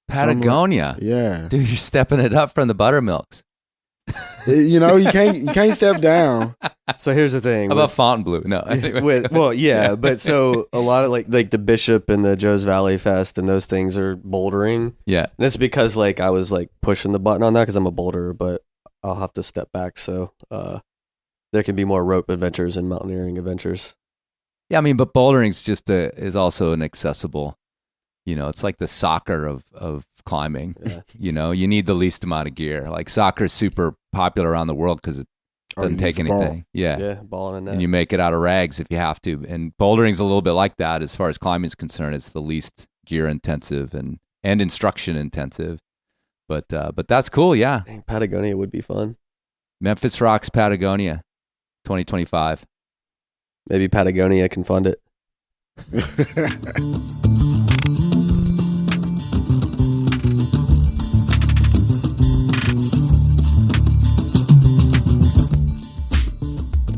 Patagonia? Yeah. Dude, you're stepping it up from the buttermilks. You can't step down. So here's the thing. How about Fontainebleau? No. But so a lot of like the Bishop and the Joe's Valley Fest and those things are bouldering. Yeah. And it's because I was pushing the button on that because I'm a boulderer, but I'll have to step back. So there can be more rope adventures and mountaineering adventures. Yeah, I mean, but bouldering is also an accessible, it's like the soccer of climbing. Yeah. You need the least amount of gear. Soccer is super popular around the world because it doesn't take anything. Ball. Yeah, ball in a net. And you make it out of rags if you have to. And bouldering's a little bit like that as far as climbing is concerned. It's the least gear intensive and instruction intensive. But that's cool. Yeah, Dang, Patagonia would be fun. Memphis Rox Patagonia, 2025. Maybe Patagonia can fund it.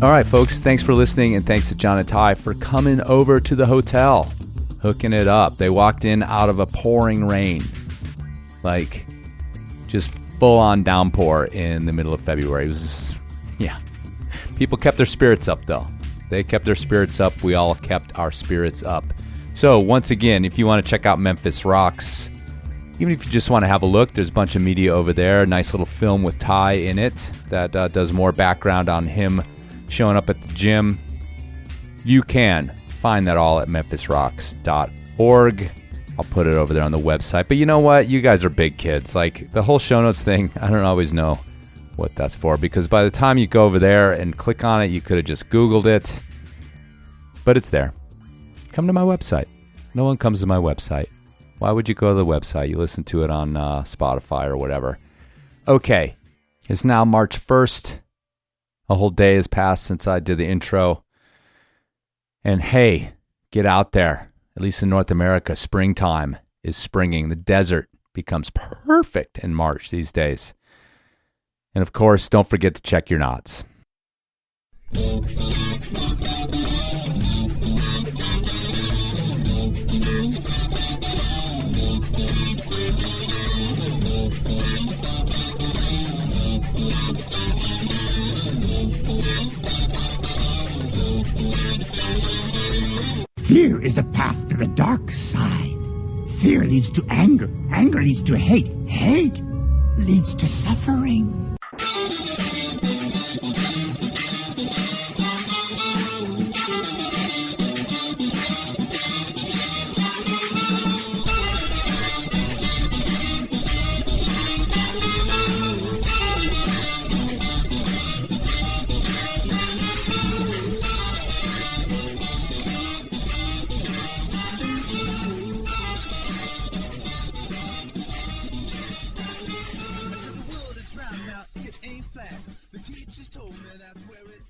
All right, folks, thanks for listening, and thanks to John and Tye for coming over to the hotel, hooking it up. They walked in out of a pouring rain, just full-on downpour in the middle of February. It was, People kept their spirits up, though. They kept their spirits up. We all kept our spirits up. So, once again, if you want to check out Memphis Rox, even if you just want to have a look, there's a bunch of media over there. A nice little film with Tye in it that does more background on him showing up at the gym. You can find that all at memphisrox.org. I'll put it over there on the website. But you know what? You guys are big kids. The whole show notes thing, I don't always know what that's for, because by the time you go over there and click on it, you could have just Googled it. But it's there. Come to my website. No one comes to my website. Why would you go to the website? You listen to it on Spotify or whatever. Okay. It's now March 1st. A whole day has passed since I did the intro. And hey, get out there. At least in North America, springtime is springing. The desert becomes perfect in March these days. And of course, don't forget to check your knots. Fear is the path to the dark side. Fear leads to anger. Anger leads to hate. Hate leads to suffering. Oklahoma, that's where it